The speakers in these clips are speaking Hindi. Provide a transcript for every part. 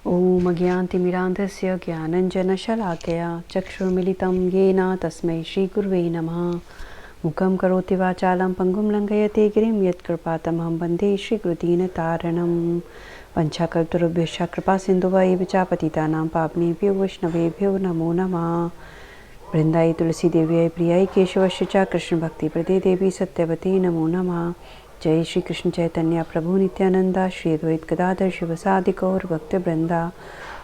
ॐ अज्ञानतिमिरान्धस्य ज्ञानञ्जनशलाकया चक्षुर्मिलितं येन तस्मै श्रीगुरुवे नमः। मुखं करोति वाचालं पङ्गुं लङ्घयते गिरिं यत्कृपातमहं वन्दे श्रीगुरुदीनतारणं। वञ्चाकल्पतरुभ्यश्च कृपासिन्धुभ्यैव च पतितानां पावनेभ्यो वैष्णवेभ्यो नमो नमः। वृन्दाय तुलसीदेव्यै प्रियाय केशवस्य च कृष्णभक्तिप्रदे देवी सत्यवती नमो नमः। जय श्री कृष्ण चैतन्य प्रभु नित्यानंदा श्री अद्वैत गदाधर शिवसादि गौर भक्तवृंदा।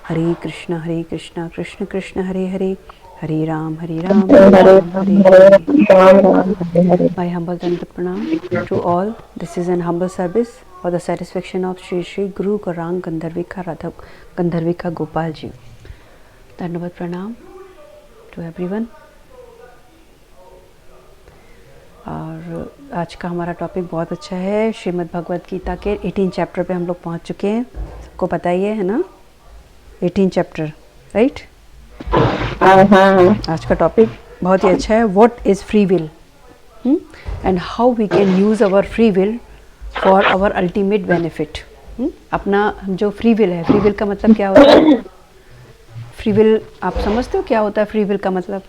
हरे कृष्ण कृष्ण कृष्ण हरे हरे, हरे राम हरे Ram Hare Hare. My humble Dandavat Pranam to all. This is an humble service for the satisfaction of Shri Shri Guru Gaurang Gandharvika Radha Gandharvika Gopal Ji. Dandavat Pranam to everyone. और आज का हमारा टॉपिक बहुत अच्छा है। श्रीमद् भगवद गीता के 18 चैप्टर पे हम लोग पहुंच चुके हैं। सबको पता ही है ना, 18 चैप्टर, राइट? आज का टॉपिक बहुत ही अच्छा है। What is free will and how we can use our free will for our ultimate benefit. अपना जो फ्री विल है, फ्री विल का मतलब क्या होता है? फ्री विल आप समझते हो क्या होता है? फ्री विल का मतलब,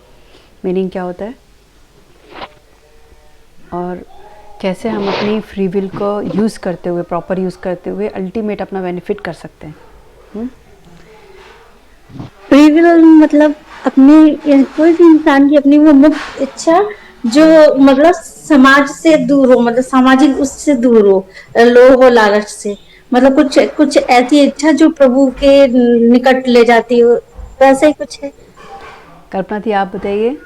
मीनिंग क्या होता है, और कैसे हम अपनी फ्री विल को यूज़ करते हुए, प्रॉपर यूज़ करते हुए अल्टीमेट अपना बेनिफिट कर सकते हैं। फ्री विल मतलब अपनी, कोई भी इंसान की अपनी वो मुक्त इच्छा जो मतलब समाज से दूर हो, मतलब सामाजिक उससे दूर हो, लोभ और लालच से, मतलब कुछ ऐसी इच्छा जो प्रभु के निकट ले जाती हो, वैसे ही कुछ है। कल्पना थी, आप बताइए।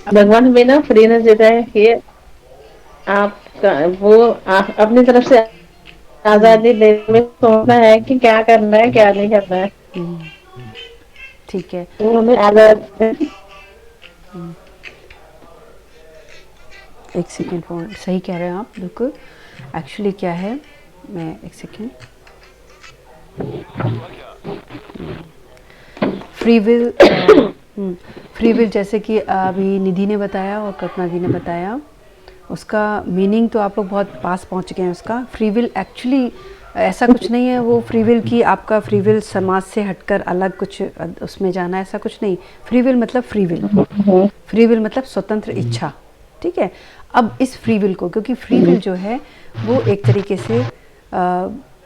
भगवान हमें ना फ्रीनेस देता है कि आप अपनी तरफ से आजादी लेने में सोचना है कि क्या करना है क्या नहीं करना है। ठीक है, तो हमें आजाद। एक सेकेंड, फोन सही कह रहे हैं आप, बिल्कुल। एक्चुअली क्या है, मैं एक second, free will, free will जैसे कि अभी निधि ने बताया और कल्पना जी ने बताया, उसका मीनिंग तो आप लोग बहुत पास पहुंच चुके हैं। उसका फ्री विल एक्चुअली ऐसा कुछ नहीं है। वो फ्री विल की आपका फ्री विल समाज से हटकर अलग कुछ उसमें जाना, ऐसा कुछ नहीं। फ्री विल मतलब फ्री विल, फ्री विल मतलब स्वतंत्र इच्छा, ठीक है। अब इस फ्री विल को, क्योंकि फ्री विल जो है वो एक तरीके से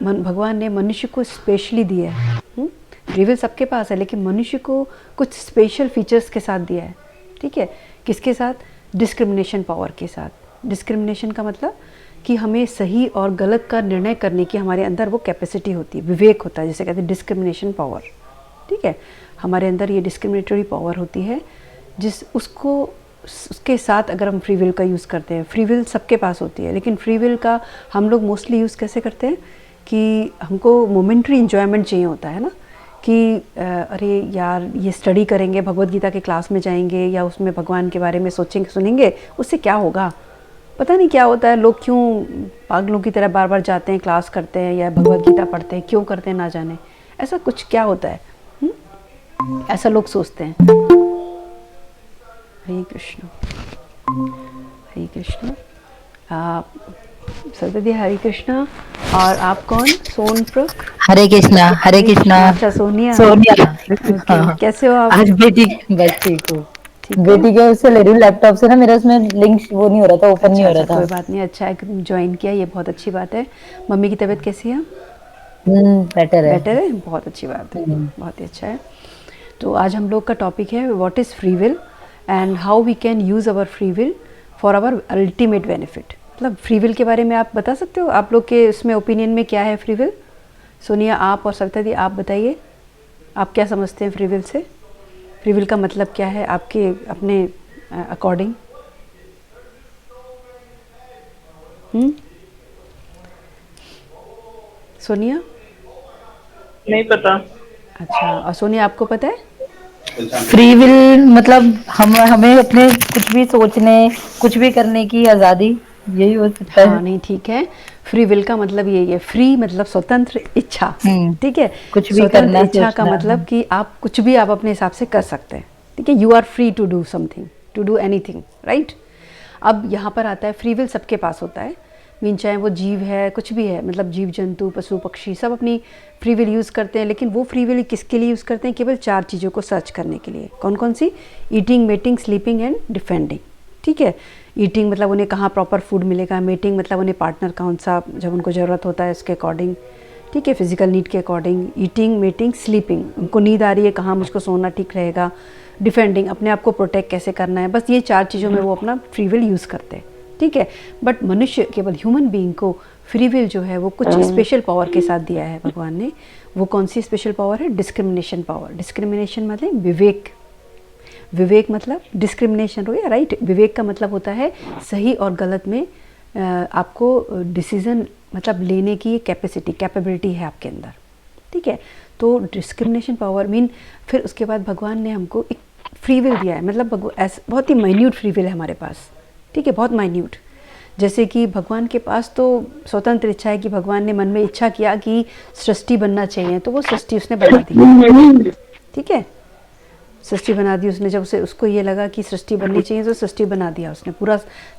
भगवान ने मनुष्य को स्पेशली दिया है। फ्री विल सबके पास है, लेकिन मनुष्य को कुछ स्पेशल फीचर्स के साथ दिया है, ठीक है। किसके साथ? डिस्क्रिमिनेशन पावर के साथ। डिस्क्रिमिनेशन का मतलब कि हमें सही और गलत का निर्णय करने की हमारे अंदर वो कैपेसिटी होती है, विवेक होता है, जिसे कहते हैं डिस्क्रिमिनेशन पावर, ठीक है। हमारे अंदर ये डिस्क्रिमिनेटरी पावर होती है, उसके साथ अगर हम फ्री विल का यूज़ करते हैं। फ्री विल सबके पास होती है, लेकिन फ्री विल का हम लोग मोस्टली यूज़ कैसे करते हैं कि हमको मोमेंट्री इन्जॉयमेंट चाहिए होता है ना, कि अरे यार ये स्टडी करेंगे, भगवद गीता के क्लास में जाएंगे या उसमें भगवान के बारे में सोचेंगे, सुनेंगे, उससे क्या होगा, पता नहीं क्या होता है। लोग क्यों पागलों की तरह बार बार जाते हैं, क्लास करते हैं या भगवद गीता पढ़ते हैं, क्यों करते हैं ना जाने, ऐसा कुछ क्या होता है, ऐसा लोग सोचते हैं। हरे कृष्ण, हरे कृष्ण। सरस्वती हरे कृष्णा। और आप कौन? सोनप्रुख। हरे कृष्णा, हरे कृष्णा। अच्छा, सोनिया। सोनिया। हाँ। कैसे हो आप? आज बेटी बस ठीक हूँ। बेटी के उससे ले रही हूँ लैपटॉप से ना, मेरा उसमें लिंक वो नहीं हो रहा था, ओपन नहीं हो रहा था। कोई बात नहीं, अच्छा है ज्वाइन किया, ये बहुत अच्छी बात है। मम्मी की तबीयत कैसी है? बेटर है। बेटर है, बहुत अच्छी बात है, बहुत ही अच्छा है। तो आज हम लोग का टॉपिक है what is free will and how we can use our free will for our ultimate benefit. मतलब फ्री विल के बारे में आप बता सकते हो, आप लोग के इसमें ओपिनियन में क्या है फ्री विल? सोनिया आप और सविता दी आप बताइए, आप क्या समझते हैं free will say? Free will का मतलब क्या है आपके अपने अकॉर्डिंग? सोनिया नहीं पता। अच्छा, और सोनिया आपको पता है? फ्री विल मतलब हमें अपने कुछ भी सोचने, कुछ भी करने की आजादी, यही हो सकता है। हाँ, नहीं ठीक है। फ्री विल का मतलब यही है, फ्री मतलब स्वतंत्र इच्छा, ठीक है। कुछ भी स्वतंत्र करना, इच्छा का मतलब कि आप कुछ भी आप अपने हिसाब से कर सकते हैं, ठीक है। You are free to do something, to do anything, right. अब यहाँ पर आता है फ्री विल सबके पास होता है, मीन चाहे वो जीव है कुछ भी है, मतलब जीव जंतु पशु पक्षी सब अपनी फ्री विल यूज़ करते हैं, लेकिन वो फ्री विल किसके लिए यूज़ करते हैं? केवल 4 चीज़ों को सर्च करने के लिए। कौन कौन सी? Eating, mating, sleeping and defending. ठीक है, ईटिंग मतलब उन्हें कहाँ प्रॉपर फूड मिलेगा, मेटिंग मतलब उन्हें पार्टनर कौन सा जब उनको ज़रूरत होता है उसके अकॉर्डिंग, ठीक है, फिजिकल नीड के अकॉर्डिंग। ईटिंग, मेटिंग, स्लीपिंग, उनको नींद आ रही है कहाँ मुझको सोना ठीक रहेगा। डिफेंडिंग, अपने आप को प्रोटेक्ट कैसे करना है। बस ये 4 चीज़ों में वो अपना फ्री विल यूज़ करते हैं। ठीक है, बट मनुष्य केवल ह्यूमन बीइंग को फ्री विल जो है वो कुछ स्पेशल पावर के साथ दिया है भगवान ने। वो कौन सी स्पेशल पावर है? Discrimination power. डिस्क्रिमिनेशन मतलब विवेक। विवेक मतलब डिस्क्रिमिनेशन हो गया, राइट। विवेक का मतलब होता है सही और गलत में आपको डिसीजन मतलब लेने की कैपेसिटी, कैपेबिलिटी है आपके अंदर। ठीक है, तो डिस्क्रिमिनेशन पावर मीन फिर उसके बाद भगवान ने हमको एक फ्री विल दिया है, मतलब बहुत ही माइन्यूट फ्री विल है हमारे पास। ठीक है, बहुत माइन्यूट। जैसे कि भगवान के पास तो स्वतंत्र इच्छा है कि भगवान ने मन में इच्छा किया कि सृष्टि बनना चाहिए तो वो सृष्टि उसने बना दी। ठीक है, सृष्टि बना दी उसने। जब उसे उसको ये लगा कि सृष्टि बननी चाहिए तो सृष्टि बना दिया उसने, पूरा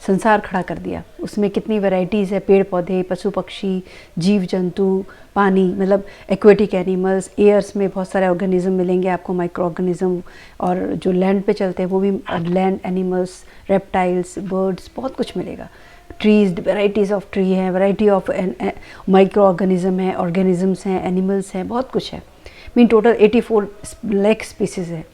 संसार खड़ा कर दिया। उसमें कितनी वैरायटीज़ है, पेड़ पौधे, पशु पक्षी, जीव जंतु, पानी मतलब एक्वेटिक एनिमल्स, एयर्स में बहुत सारे ऑर्गेनिज्म मिलेंगे आपको, माइक्रो ऑर्गेनिज्म, और जो लैंड पे चलते हैं वो भी लैंड एनिमल्स, रेप्टाइल्स, बर्ड्स, बहुत कुछ मिलेगा। ट्रीज, वैराइटीज़ ऑफ ट्री है, वैरायटी ऑफ माइक्रो ऑर्गेनिज्म है, ऑर्गेनिजम्स हैं, एनिमल्स हैं, बहुत कुछ है। मीन टोटल 84 लाख स्पीसीज़ है,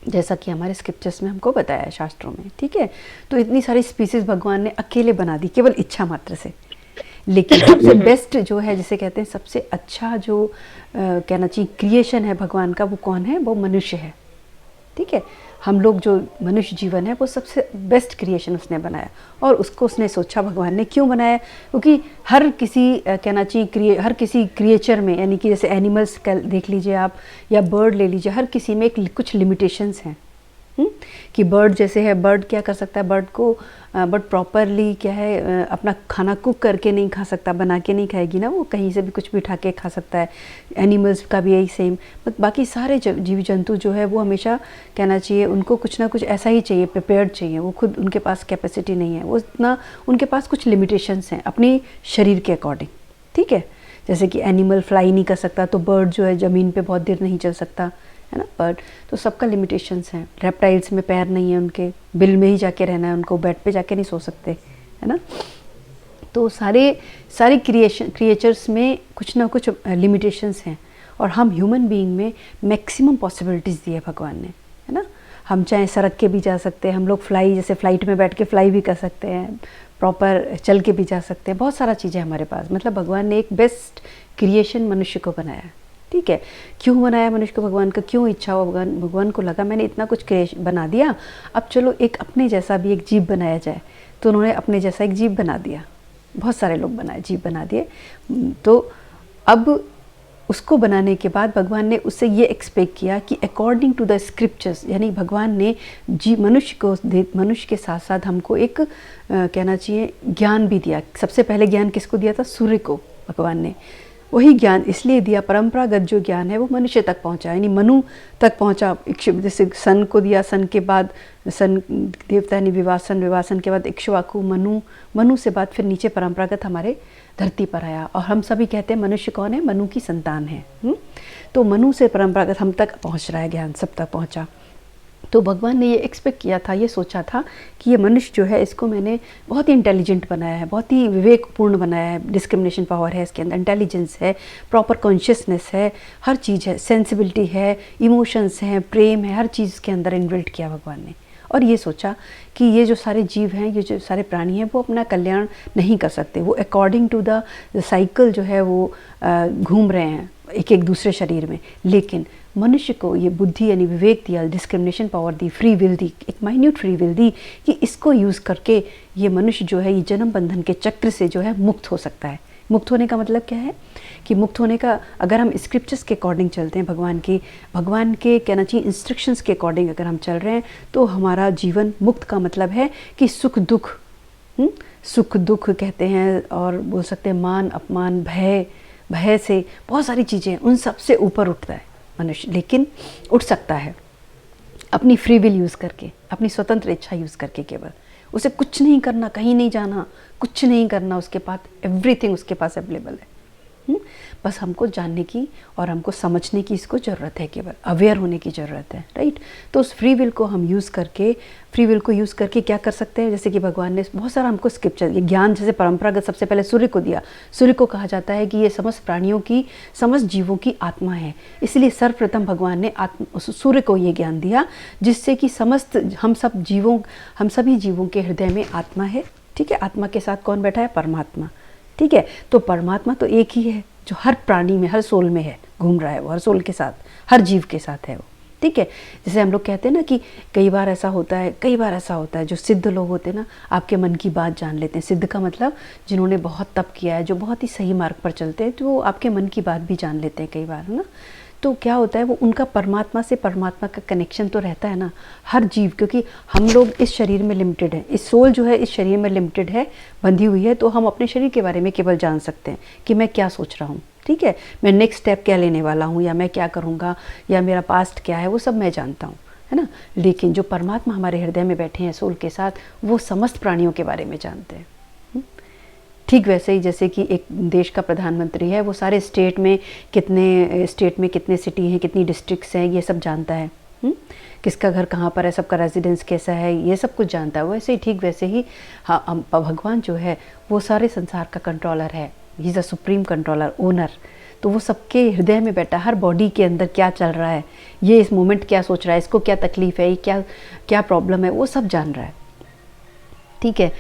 जैसा कि हमारे स्क्रिप्चर्स में हमको बताया है, शास्त्रों में। ठीक है, तो इतनी सारी स्पीसीज़ भगवान ने अकेले बना दी केवल इच्छा मात्र से। लेकिन सबसे बेस्ट जो है, जिसे कहते हैं सबसे अच्छा जो कहना चाहिए क्रिएशन है भगवान का, वो कौन है? वो मनुष्य है। ठीक है, हम लोग जो मनुष्य जीवन है वो सबसे बेस्ट क्रिएशन उसने बनाया, और उसको उसने सोचा भगवान ने क्यों बनाया? क्योंकि हर किसी कहना चाहिए हर किसी क्रिएचर में, यानी कि जैसे एनिमल्स का देख लीजिए आप, या बर्ड ले लीजिए, हर किसी में कुछ लिमिटेशंस हैं। कि बर्ड जैसे है, बर्ड क्या कर सकता है? बर्ड प्रॉपरली क्या है, अपना खाना कुक करके नहीं खा सकता, बना के नहीं खाएगी ना, वो कहीं से भी कुछ भी उठा के खा सकता है। एनिमल्स का भी यही सेम। बट बाकी सारे जीव जंतु जो है वो हमेशा कहना चाहिए उनको कुछ ना कुछ ऐसा ही चाहिए, प्रिपेयर्ड चाहिए। वो खुद उनके पास कैपेसिटी नहीं है, वो इतना, उनके पास कुछ लिमिटेशंस हैं अपनी शरीर के अकॉर्डिंग। ठीक है, जैसे कि एनिमल फ्लाई नहीं कर सकता, तो बर्ड जो है ज़मीन पे बहुत देर नहीं चल सकता, है ना, बर्ड। तो सबका लिमिटेशंस हैं। रेप्टाइल्स में पैर नहीं है, उनके बिल में ही जाके रहना है, उनको बेड पे जाके नहीं सो सकते, है ना। तो सारे क्रिएचर्स में कुछ ना कुछ लिमिटेशंस हैं, और हम ह्यूमन बीइंग में मैक्सिमम पॉसिबिलिटीज़ दी है भगवान ने, है ना। हम चाहे सड़क के भी जा सकते हैं, हम लोग फ्लाई, जैसे फ़्लाइट में बैठ के फ्लाई भी कर सकते हैं, प्रॉपर चल के भी जा सकते हैं, बहुत सारा चीज़ें हमारे पास। मतलब भगवान ने एक बेस्ट क्रिएशन मनुष्य को बनाया। ठीक है, क्यों बनाया मनुष्य को भगवान का? क्यों इच्छा हो भगवान को लगा मैंने इतना कुछ क्रिएशन बना दिया, अब चलो एक अपने जैसा भी एक जीव बनाया जाए। तो उन्होंने अपने जैसा एक जीव बना दिया, बहुत सारे लोग बनाए, जीव बना दिए। तो अब उसको बनाने के बाद भगवान ने उससे ये एक्सपेक्ट किया कि अकॉर्डिंग टू द स्क्रिप्चर्स, यानी भगवान ने मनुष्य के साथ साथ हमको एक कहना चाहिए ज्ञान भी दिया। सबसे पहले ज्ञान किसको दिया था? सूर्य को भगवान ने। वही ज्ञान इसलिए दिया, परंपरागत जो ज्ञान है वो मनुष्य तक पहुंचा, यानी मनु तक पहुंचा। जैसे सन को दिया, सन के बाद सन देवता यानी विवासन के बाद इक्ष्वाकु, मनु से बाद फिर नीचे परंपरागत हमारे धरती पर आया। और हम सभी कहते हैं मनुष्य कौन है? मनु की संतान है। तो मनु से परंपरागत हम तक पहुंच रहा है ज्ञान, सब तक पहुंचा। तो भगवान ने ये एक्सपेक्ट किया था, ये सोचा था कि ये मनुष्य जो है इसको मैंने बहुत ही इंटेलिजेंट बनाया है, बहुत ही विवेकपूर्ण बनाया है। डिस्क्रिमिनेशन पावर है इसके अंदर, इंटेलिजेंस है, प्रॉपर कॉन्शियसनेस है, हर चीज़ है, सेंसिबिलिटी है, इमोशंस हैं, प्रेम है, हर चीज़ के अंदर इन्बिल्ट किया भगवान ने। और ये सोचा कि ये जो सारे जीव हैं, ये जो सारे प्राणी हैं, वो अपना कल्याण नहीं कर सकते, वो अकॉर्डिंग टू द साइकिल जो है वो घूम रहे हैं एक एक दूसरे शरीर में। लेकिन मनुष्य को ये बुद्धि यानी विवेक दिया, डिस्क्रिमिनेशन पावर दी, फ्री विल दी, एक माइन्यूट फ्री विल दी कि इसको यूज़ करके ये मनुष्य जो है ये जन्म बंधन के चक्र से जो है मुक्त हो सकता है। मुक्त होने का मतलब क्या है? कि मुक्त होने का, अगर हम स्क्रिप्चर्स के अकॉर्डिंग चलते हैं, भगवान के कहना चाहिए इंस्ट्रक्शंस के अकॉर्डिंग अगर हम चल रहे हैं, तो हमारा जीवन मुक्त का मतलब है कि सुख दुख कहते हैं, और बोल सकते हैं मान अपमान, भय से बहुत सारी चीज़ें, उन सब से ऊपर उठता है मनुष्य। लेकिन उठ सकता है अपनी फ्री विल यूज़ करके, अपनी स्वतंत्र इच्छा यूज़ करके केवल। उसे कुछ नहीं करना, कहीं नहीं जाना, कुछ नहीं करना, उसके पास एवरीथिंग उसके पास अवेलेबल है। बस हमको जानने की और हमको समझने की इसको ज़रूरत है, केवल अवेयर होने की ज़रूरत है, राइट। तो उस फ्री विल को हम यूज़ करके, फ्री विल को यूज़ करके क्या कर सकते हैं, जैसे कि भगवान ने बहुत सारा हमको स्क्रिप्चर, ये ज्ञान जैसे परंपरागत सबसे पहले सूर्य को दिया। सूर्य को कहा जाता है कि ये समस्त प्राणियों की, समस्त जीवों की आत्मा है, इसलिए सर्वप्रथम भगवान ने सूर्य को ये ज्ञान दिया, जिससे कि समस्त हम सभी जीवों के हृदय में आत्मा है, ठीक है। आत्मा के साथ कौन बैठा है, परमात्मा, ठीक है। तो परमात्मा तो एक ही है जो हर प्राणी में, हर सोल में है, घूम रहा है वो, हर सोल के साथ, हर जीव के साथ है वो, ठीक है। जैसे हम लोग कहते हैं ना कि कई बार ऐसा होता है जो सिद्ध लोग होते हैं ना, आपके मन की बात जान लेते हैं। सिद्ध का मतलब जिन्होंने बहुत तप किया है, जो बहुत ही सही मार्ग पर चलते हैं, तो वो आपके मन की बात भी जान लेते हैं कई बार, है ना। तो क्या होता है, वो उनका परमात्मा से, परमात्मा का कनेक्शन तो रहता है ना, हर जीव, क्योंकि हम लोग इस शरीर में लिमिटेड है, इस सोल जो है इस शरीर में लिमिटेड है, बंधी हुई है। तो हम अपने शरीर के बारे में केवल जान सकते हैं कि मैं क्या सोच रहा हूँ, ठीक है, मैं नेक्स्ट स्टेप क्या लेने वाला हूँ, या मैं क्या करूँगा, या मेरा पास्ट क्या है, वो सब मैं जानता हूँ, है ना। लेकिन जो परमात्मा हमारे हृदय में बैठे हैं सोल के साथ, वो समस्त प्राणियों के बारे में जानते हैं। ठीक वैसे ही जैसे कि एक देश का प्रधानमंत्री है, वो सारे स्टेट में कितने सिटी हैं, कितनी डिस्ट्रिक्ट्स हैं, ये सब जानता है। किसका घर कहाँ पर है, सबका रेजिडेंस कैसा है, ये सब कुछ जानता है। वैसे ही ठीक वैसे ही हाँ, भगवान जो है वो सारे संसार का कंट्रोलर है, he is a supreme controller, owner. तो वो सबके हृदय में बैठा, हर बॉडी के अंदर क्या चल रहा है, ये इस मोमेंट क्या सोच रहा है, इसको क्या तकलीफ़ है, ये क्या प्रॉब्लम है, वो सब जान रहा है, ठीक है।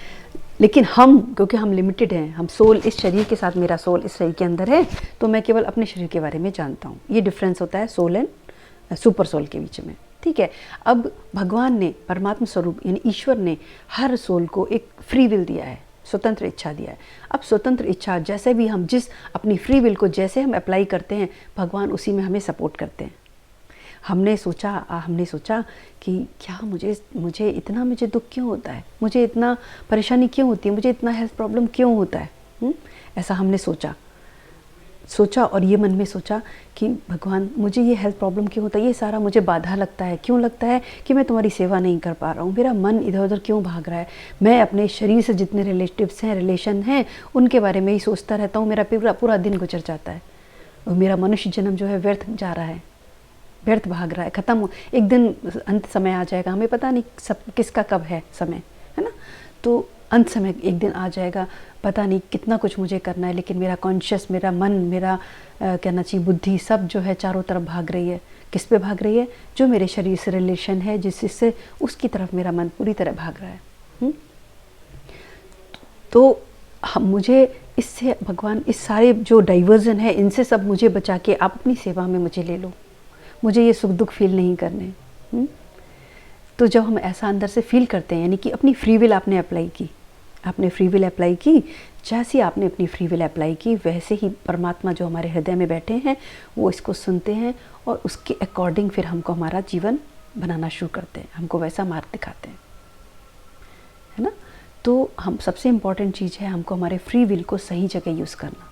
लेकिन क्योंकि हम लिमिटेड हैं, हम सोल, इस शरीर के साथ, मेरा सोल इस शरीर के अंदर है, तो मैं केवल अपने शरीर के बारे में जानता हूँ। ये डिफरेंस होता है सोल एंड सुपर सोल के बीच में, ठीक है। अब भगवान ने, परमात्मा स्वरूप यानी ईश्वर ने हर सोल को एक फ्री विल दिया है, स्वतंत्र इच्छा दिया है। अब स्वतंत्र इच्छा जैसे भी हम अपनी फ्री विल को जैसे हम अप्लाई करते हैं, भगवान उसी में हमें सपोर्ट करते हैं। हमने सोचा कि क्या मुझे इतना दुख क्यों होता है, मुझे इतना परेशानी क्यों होती है, मुझे इतना हेल्थ प्रॉब्लम क्यों होता है, ऐसा हमने सोचा और ये मन में सोचा कि भगवान मुझे ये हेल्थ प्रॉब्लम क्यों होता है, ये सारा मुझे बाधा लगता है, क्यों लगता है कि मैं तुम्हारी सेवा नहीं कर पा रहा हूँ, मेरा मन इधर उधर क्यों भाग रहा है, मैं अपने शरीर से जितने रिलेशन हैं उनके बारे में ही सोचता रहता हूँ, मेरा पूरा दिन गुजर जाता है और मेरा मनुष्य जन्म जो है व्यर्थ जा रहा है, व्यर्थ भाग रहा है, ख़त्म। एक दिन अंत समय आ जाएगा, हमें पता नहीं सब किसका कब है समय, है ना। तो अंत समय एक दिन आ जाएगा, पता नहीं कितना कुछ मुझे करना है, लेकिन मेरा कॉन्शियस, मेरा मन, मेरा कहना चाहिए बुद्धि, सब जो है चारों तरफ भाग रही है। किस पे भाग रही है, जो मेरे शरीर से रिलेशन है जिससे उसकी तरफ मेरा मन पूरी तरह भाग रहा है। तो मुझे इससे भगवान, इस सारे जो डाइवर्जन है इनसे सब मुझे बचा के आप अपनी सेवा में मुझे ले लो, मुझे ये सुख दुख फील नहीं करने। तो जब हम ऐसा अंदर से फील करते हैं, यानी कि अपनी फ्री विल आपने अप्लाई की, जैसे आपने अपनी फ्री विल अप्लाई की, वैसे ही परमात्मा जो हमारे हृदय में बैठे हैं वो इसको सुनते हैं और उसके अकॉर्डिंग फिर हमको हमारा जीवन बनाना शुरू करते हैं, हमको वैसा मार्ग दिखाते हैं, है ना। तो हम सबसे इम्पॉर्टेंट चीज़ है हमको हमारे फ्री विल को सही जगह यूज़ करना,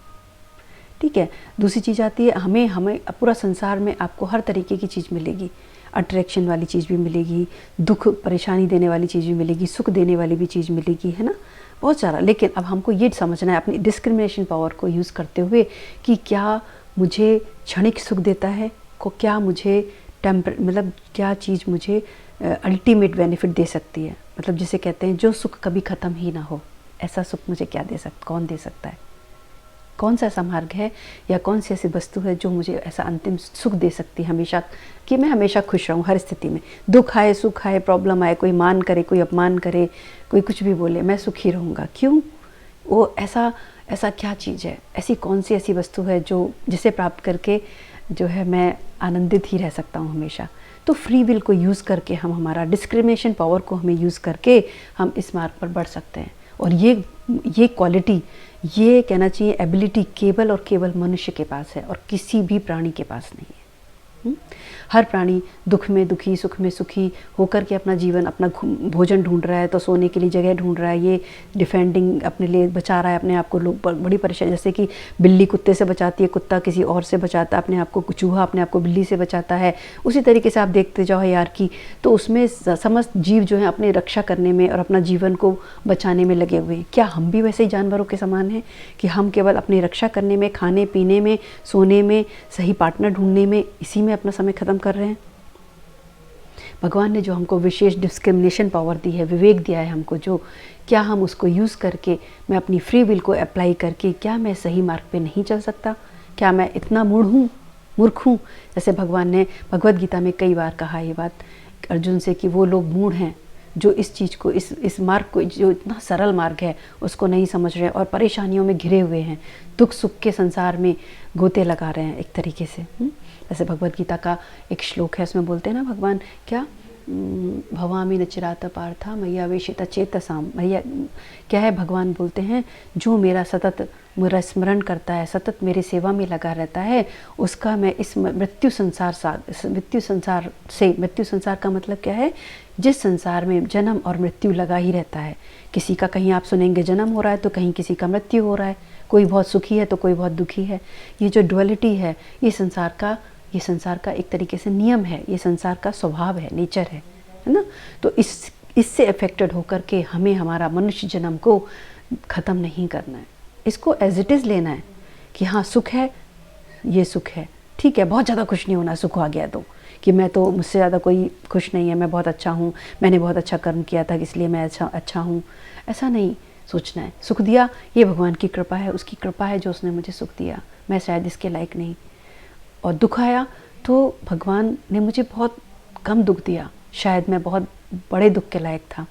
ठीक है। दूसरी चीज़ आती है, हमें पूरा संसार में आपको हर तरीके की चीज़ मिलेगी, अट्रैक्शन वाली चीज़ भी मिलेगी, दुख परेशानी देने वाली चीज़ भी मिलेगी, सुख देने वाली भी चीज़ मिलेगी, है ना, बहुत सारा। लेकिन अब हमको ये समझना है अपनी डिस्क्रिमिनेशन पावर को यूज़ करते हुए कि क्या मुझे क्षणिक सुख देता है, क्या मुझे मतलब क्या चीज़ मुझे अल्टीमेट बेनिफिट दे सकती है, मतलब जिसे कहते हैं जो सुख कभी ख़त्म ही ना हो, ऐसा सुख मुझे कौन दे सकता है, कौन सा ऐसा मार्ग है या कौन सी ऐसी वस्तु है जो मुझे ऐसा अंतिम सुख दे सकती है हमेशा, कि मैं हमेशा खुश रहूं हर स्थिति में, दुख आए सुख आए प्रॉब्लम आए, कोई मान करे कोई अपमान करे कोई कुछ भी बोले, मैं सुखी रहूँगा। क्यों, वो ऐसा क्या चीज़ है, ऐसी कौन सी ऐसी वस्तु है जो जिसे प्राप्त करके जो है मैं आनंदित ही रह सकता हूँ हमेशा। तो फ्री विल को यूज़ करके हम हमारा डिस्क्रिमिनेशन पावर को हमें यूज़ करके हम इस मार्ग पर बढ़ सकते हैं। और ये क्वालिटी, ये कहना चाहिए एबिलिटी केवल और केवल मनुष्य के पास है और किसी भी प्राणी के पास नहीं है। हर प्राणी दुख में दुखी, सुख में सुखी होकर के अपना जीवन, अपना भोजन ढूंढ रहा है, तो सोने के लिए जगह ढूंढ रहा है, ये डिफेंडिंग अपने लिए बचा रहा है अपने आप को। लोग बड़ी परेशानी, जैसे कि बिल्ली कुत्ते से बचाती है, कुत्ता किसी और से बचाता है अपने आप को, चूहा अपने आप को बिल्ली से बचाता है, उसी तरीके से आप देखते जाओ यार की। तो उसमें समस्त जीव जो है अपनी रक्षा करने में और अपना जीवन को बचाने में लगे हुए हैं। क्या हम भी वैसे ही जानवरों के समान हैं कि हम केवल अपनी रक्षा करने में, खाने पीने में, सोने में, सही पार्टनर ढूंढने में, इसी में अपना समय खत्म कर रहे हैं? भगवान ने जो हमको विशेष डिस्क्रिमिनेशन पावर दी है, विवेक दिया है हमको जो, क्या हम उसको यूज़ करके, मैं अपनी फ्री विल को अप्लाई करके, क्या मैं सही मार्ग पे नहीं चल सकता? क्या मैं इतना मूर्ख हूँ? जैसे भगवान ने भगवद गीता में कई बार कहा ये बात अर्जुन से कि वो लोग मूढ़ हैं जो इस चीज़ को, इस मार्ग को, जो इतना सरल मार्ग है उसको नहीं समझ रहे और परेशानियों में घिरे हुए हैं, दुख सुख के संसार में गोते लगा रहे हैं एक तरीके से। जैसे भगवद गीता का एक श्लोक है, उसमें बोलते हैं ना भगवान, क्या भवामी न चिरात पार्था मैया वेशिता चेतसाम। मैया क्या है, भगवान बोलते हैं जो मेरा सतत मेरा स्मरण करता है, सतत मेरी सेवा में लगा रहता है, उसका मैं इस मृत्यु संसार से, मृत्यु संसार का मतलब क्या है, जिस संसार में जन्म और मृत्यु लगा ही रहता है। किसी का कहीं आप सुनेंगे जन्म हो रहा है तो कहीं किसी का मृत्यु हो रहा है, कोई बहुत सुखी है तो कोई बहुत दुखी है। ये जो डुअलिटी है, ये संसार का एक तरीके से नियम है, ये संसार का स्वभाव है, नेचर है ना। तो इससे अफेक्टेड होकर के हमें हमारा मनुष्य जन्म को ख़त्म नहीं करना है, इसको एज इट इज़ लेना है कि हाँ सुख है, ये सुख है, ठीक है, बहुत ज़्यादा खुश नहीं होना सुख आ गया तो, कि मैं तो, मुझसे ज़्यादा कोई खुश नहीं है, मैं बहुत अच्छा हूँ, मैंने बहुत अच्छा कर्म किया था इसलिए मैं अच्छा हूँ, ऐसा नहीं सोचना है। सुख दिया ये भगवान की कृपा है, उसकी कृपा है जो उसने मुझे सुख दिया, मैं शायद इसके लायक नहीं। और दुख आया तो भगवान ने मुझे बहुत कम दुख दिया, शायद मैं बहुत बड़े दुख के लायक था,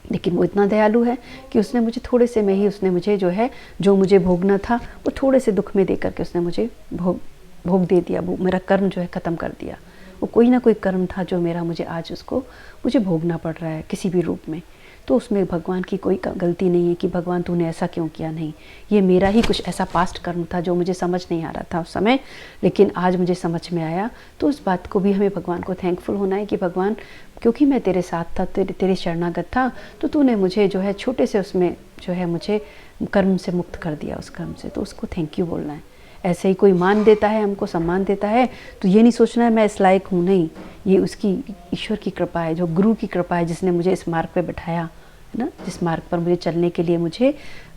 लेकिन वो इतना दयालु है कि उसने मुझे थोड़े से में ही, उसने मुझे जो है, जो मुझे भोगना था वो थोड़े से दुख में दे करके उसने मुझे भोग दे दिया, वो मेरा कर्म जो है ख़त्म कर दिया। वो कोई ना कोई कर्म था जो मेरा मुझे आज उसको मुझे भोगना पड़ रहा है किसी भी रूप में। तो उसमें भगवान की कोई गलती नहीं है कि भगवान तूने ऐसा क्यों किया, नहीं, ये मेरा ही कुछ ऐसा पास्ट कर्म था जो मुझे समझ नहीं आ रहा था उस समय, लेकिन आज मुझे समझ में आया। तो उस बात को भी हमें भगवान को थैंकफुल होना है कि भगवान, क्योंकि मैं तेरे साथ था, तेरे शरणागत था, तो तूने मुझे जो है छोटे से उसमें जो है मुझे कर्म से मुक्त कर दिया, उस कर्म से। तो उसको थैंक यू बोलना है। ऐसे ही कोई मान देता है, हमको सम्मान देता है, तो ये नहीं सोचना है मैं इस लायक हूँ, नहीं, ये उसकी ईश्वर की कृपा है, जो गुरु की कृपा है, जिसने मुझे इस मार्ग पे बिठाया है ना, जिस मार्ग पर मुझे चलने के लिए मुझे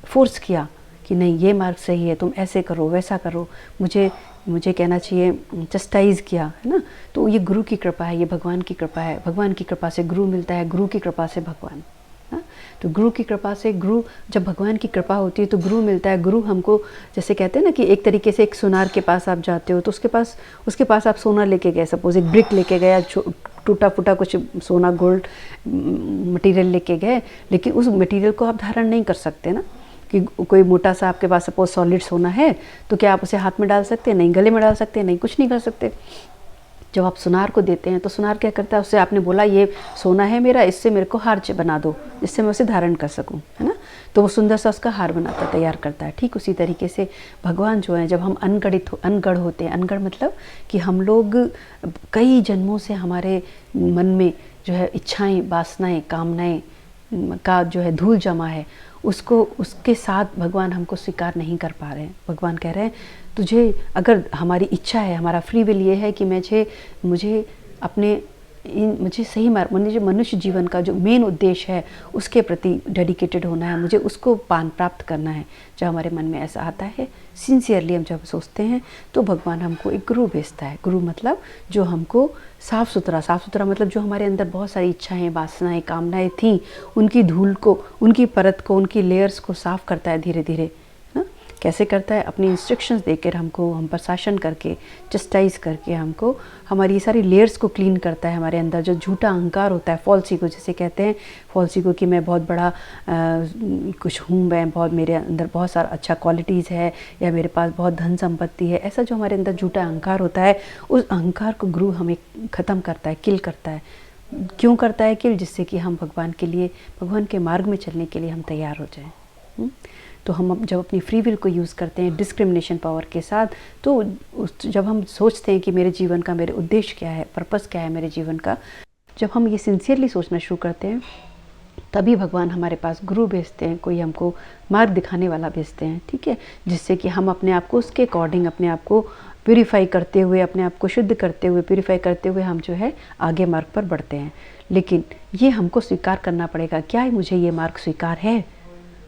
फोर्स किया कि नहीं ये मार्ग सही है, तुम ऐसे करो वैसा करो, मुझे कहना चाहिए चस्टाइज़ किया है ना। तो ये गुरु की कृपा है, ये भगवान की कृपा है। भगवान की कृपा से गुरु मिलता है, गुरु की कृपा से भगवान। तो गुरु की कृपा से, गुरु जब भगवान की कृपा होती है तो गुरु मिलता है। गुरु हमको, जैसे कहते हैं ना कि एक तरीके से एक सुनार के पास आप जाते हो तो उसके पास आप सोना लेके गए, सपोज एक ब्रिक लेके गए, टूटा फूटा कुछ सोना गोल्ड मटेरियल लेके गए, लेकिन उस मटेरियल को आप धारण नहीं कर सकते ना, कि कोई मोटा सा आपके पास सपोज सॉलिड सोना है तो क्या आप उसे हाथ में डाल सकते हैं? नहीं। गले में डाल सकते हैं? नहीं, कुछ नहीं कर सकते। जब आप सुनार को देते हैं तो सुनार क्या करता है, उससे आपने बोला ये सोना है मेरा, इससे मेरे को हार बना दो जिससे मैं उसे धारण कर सकूं, है ना। तो वो सुंदर सा उसका हार बनाता, तैयार करता है। ठीक उसी तरीके से भगवान जो है, जब हम अनगढ़ होते हैं, अनगढ़ मतलब कि हम लोग कई जन्मों से हमारे मन में जो है इच्छाएं, वासनाएं, कामनाएं का जो है धूल जमा है, उसके साथ भगवान हमको स्वीकार नहीं कर पा रहे हैं। भगवान कह रहे हैं तुझे, अगर हमारी इच्छा है, हमारा फ्री विल ये है कि मुझे अपने मुझे सही मार्ग, मुझे मनुष्य जीवन का जो मेन उद्देश्य है उसके प्रति डेडिकेटेड होना है, मुझे उसको पान प्राप्त करना है। जब हमारे मन में ऐसा आता है, सिंसियरली हम जब सोचते हैं, तो भगवान हमको एक गुरु भेजता है। गुरु मतलब जो हमको साफ़ सुथरा मतलब जो हमारे अंदर बहुत सारी इच्छाएं, वासनाएं, कामनाएं थी, उनकी धूल को, उनकी परत को, उनकी लेयर्स को साफ़ करता है धीरे धीरे ना। कैसे करता है? अपनी इंस्ट्रक्शंस देकर हमको, हम पर शासन करके, जस्टिस करके हमको हमारी ये सारी लेयर्स को क्लीन करता है। हमारे अंदर जो झूठा अहंकार होता है, फॉल्स ईगो जिसे कहते हैं, फॉल्स ईगो कि मैं बहुत बड़ा कुछ हूँ, मैं बहुत, मेरे अंदर बहुत सारा अच्छा क्वालिटीज़ है, या मेरे पास बहुत धन संपत्ति है, ऐसा जो हमारे अंदर झूठा अहंकार होता है, उस अहंकार को गुरु हमें ख़त्म करता है, किल करता है। क्यों करता है किल? जिससे कि हम भगवान के लिए, भगवान के मार्ग में चलने के लिए हम तैयार हो जाएं। तो हम जब अपनी फ्री विल को यूज़ करते हैं डिस्क्रिमिनेशन पावर के साथ, तो जब हम सोचते हैं कि मेरे जीवन का मेरे उद्देश्य क्या है, पर्पस क्या है मेरे जीवन का, जब हम ये सिंसियरली सोचना शुरू करते हैं, तभी भगवान हमारे पास गुरु भेजते हैं, कोई हमको मार्ग दिखाने वाला भेजते हैं, ठीक है, जिससे कि हम अपने आप को उसके अकॉर्डिंग अपने आप को प्यूरीफाई करते हुए, अपने आप को शुद्ध करते हुए, प्यूरीफाई करते हुए हम जो है आगे मार्ग पर बढ़ते हैं। लेकिन ये हमको स्वीकार करना पड़ेगा, क्या है मुझे ये मार्ग स्वीकार है।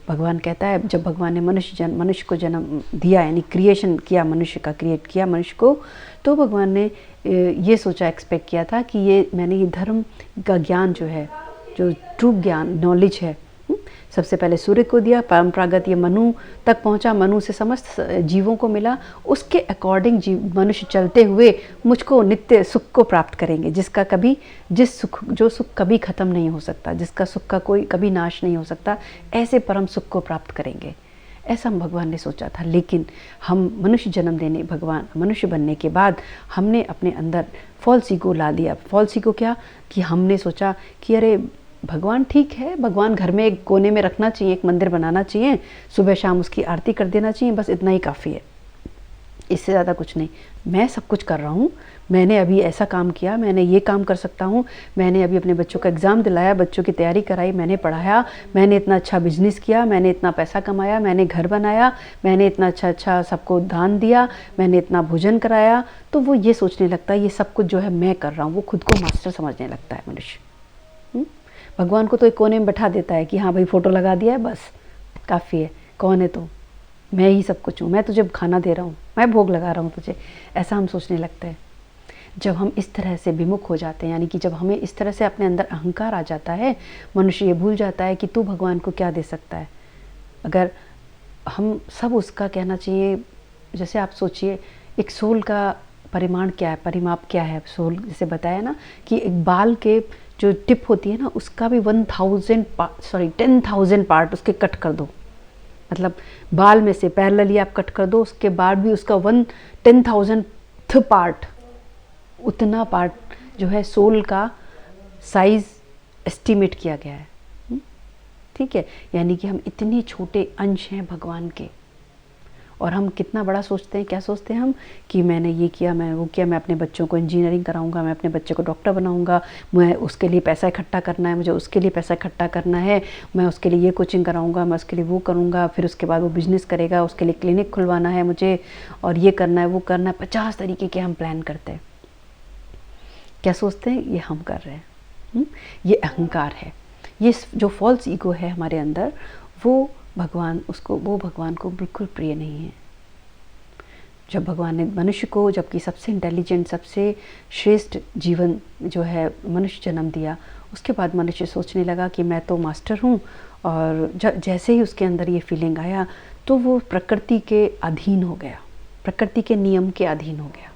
भगवान कहता है, जब भगवान ने मनुष्य को जन्म दिया, यानी क्रिएशन किया, मनुष्य का क्रिएट किया मनुष्य को, तो भगवान ने ये सोचा, एक्सपेक्ट किया था कि ये मैंने ये धर्म का ज्ञान जो है, जो ट्रू ज्ञान नॉलेज है, सबसे पहले सूर्य को दिया, परंपरागत ये मनु तक पहुंचा, मनु से समस्त जीवों को मिला, उसके अकॉर्डिंग मनुष्य चलते हुए मुझको नित्य सुख को प्राप्त करेंगे, जिसका कभी जो सुख कभी ख़त्म नहीं हो सकता, जिसका सुख का कोई कभी नाश नहीं हो सकता, ऐसे परम सुख को प्राप्त करेंगे, ऐसा भगवान ने सोचा था। लेकिन हम मनुष्य जन्म देने, भगवान मनुष्य बनने के बाद हमने अपने अंदर फॉल्स ईगो ला दिया। फॉल्स ईगो क्या कि हमने सोचा कि अरे भगवान ठीक है, भगवान घर में एक कोने में रखना चाहिए, एक मंदिर बनाना चाहिए, सुबह शाम उसकी आरती कर देना चाहिए, बस इतना ही काफ़ी है, इससे ज़्यादा कुछ नहीं। मैं सब कुछ कर रहा हूँ, मैंने अभी ऐसा काम किया, मैंने ये काम कर सकता हूँ, मैंने अभी अपने बच्चों का एग्ज़ाम दिलाया, बच्चों की तैयारी कराई, मैंने पढ़ाया, मैंने इतना अच्छा बिजनेस किया, मैंने इतना पैसा कमाया, मैंने घर बनाया, मैंने इतना अच्छा सबको दान दिया, मैंने इतना भोजन कराया, तो वो ये सोचने लगता है ये सब कुछ जो है मैं कर रहा हूँ, वो खुद को मास्टर समझने लगता है मनुष्य। भगवान को तो एक कोने में बैठा देता है कि हाँ भाई फ़ोटो लगा दिया है, बस काफ़ी है, कौन है तो, मैं ही सब कुछ हूँ, मैं तुझे खाना दे रहा हूँ, मैं भोग लगा रहा हूँ तुझे, ऐसा हम सोचने लगते हैं। जब हम इस तरह से विमुख हो जाते हैं, यानी कि जब हमें इस तरह से अपने अंदर अहंकार आ जाता है, मनुष्य ये भूल जाता है कि तू भगवान को क्या दे सकता है। अगर हम सब उसका कहना चाहिए, जैसे आप सोचिए एक सोल का परिमाण क्या है, परिमाप क्या है। सोल जैसे बताया ना कि एक बाल के जो टिप होती है ना, उसका भी 10,000 पार्ट उसके कट कर दो, मतलब बाल में से पैरेलली आप कट कर दो, उसके बाद भी उसका 10,000th पार्ट, उतना पार्ट जो है सोल का साइज एस्टिमेट किया गया है। ठीक है, यानी कि हम इतने छोटे अंश हैं भगवान के, और हम कितना बड़ा सोचते हैं। क्या सोचते हैं हम कि मैंने ये किया, मैं वो किया, मैं अपने बच्चों को इंजीनियरिंग कराऊंगा, मैं अपने बच्चे को डॉक्टर बनाऊंगा, मैं उसके लिए पैसा इकट्ठा करना है, मुझे उसके लिए पैसा इकट्ठा करना है, मैं उसके लिए ये कोचिंग कराऊंगा, मैं उसके लिए वो करूंगा, फिर उसके बाद वो बिजनेस करेगा, उसके लिए क्लिनिक खुलवाना है मुझे, और ये करना है वो करना है। 50 तरीके के हम प्लान करते हैं। क्या सोचते हैं ये हम कर रहे हैं। ये अहंकार है, ये जो फॉल्स ईगो है हमारे अंदर, वो भगवान को बिल्कुल प्रिय नहीं है। जब भगवान ने मनुष्य को, जबकि सबसे इंटेलिजेंट, सबसे श्रेष्ठ जीवन जो है मनुष्य जन्म दिया, उसके बाद मनुष्य सोचने लगा कि मैं तो मास्टर हूँ, और जैसे ही उसके अंदर ये फीलिंग आया तो वो प्रकृति के अधीन हो गया, प्रकृति के नियम के अधीन हो गया।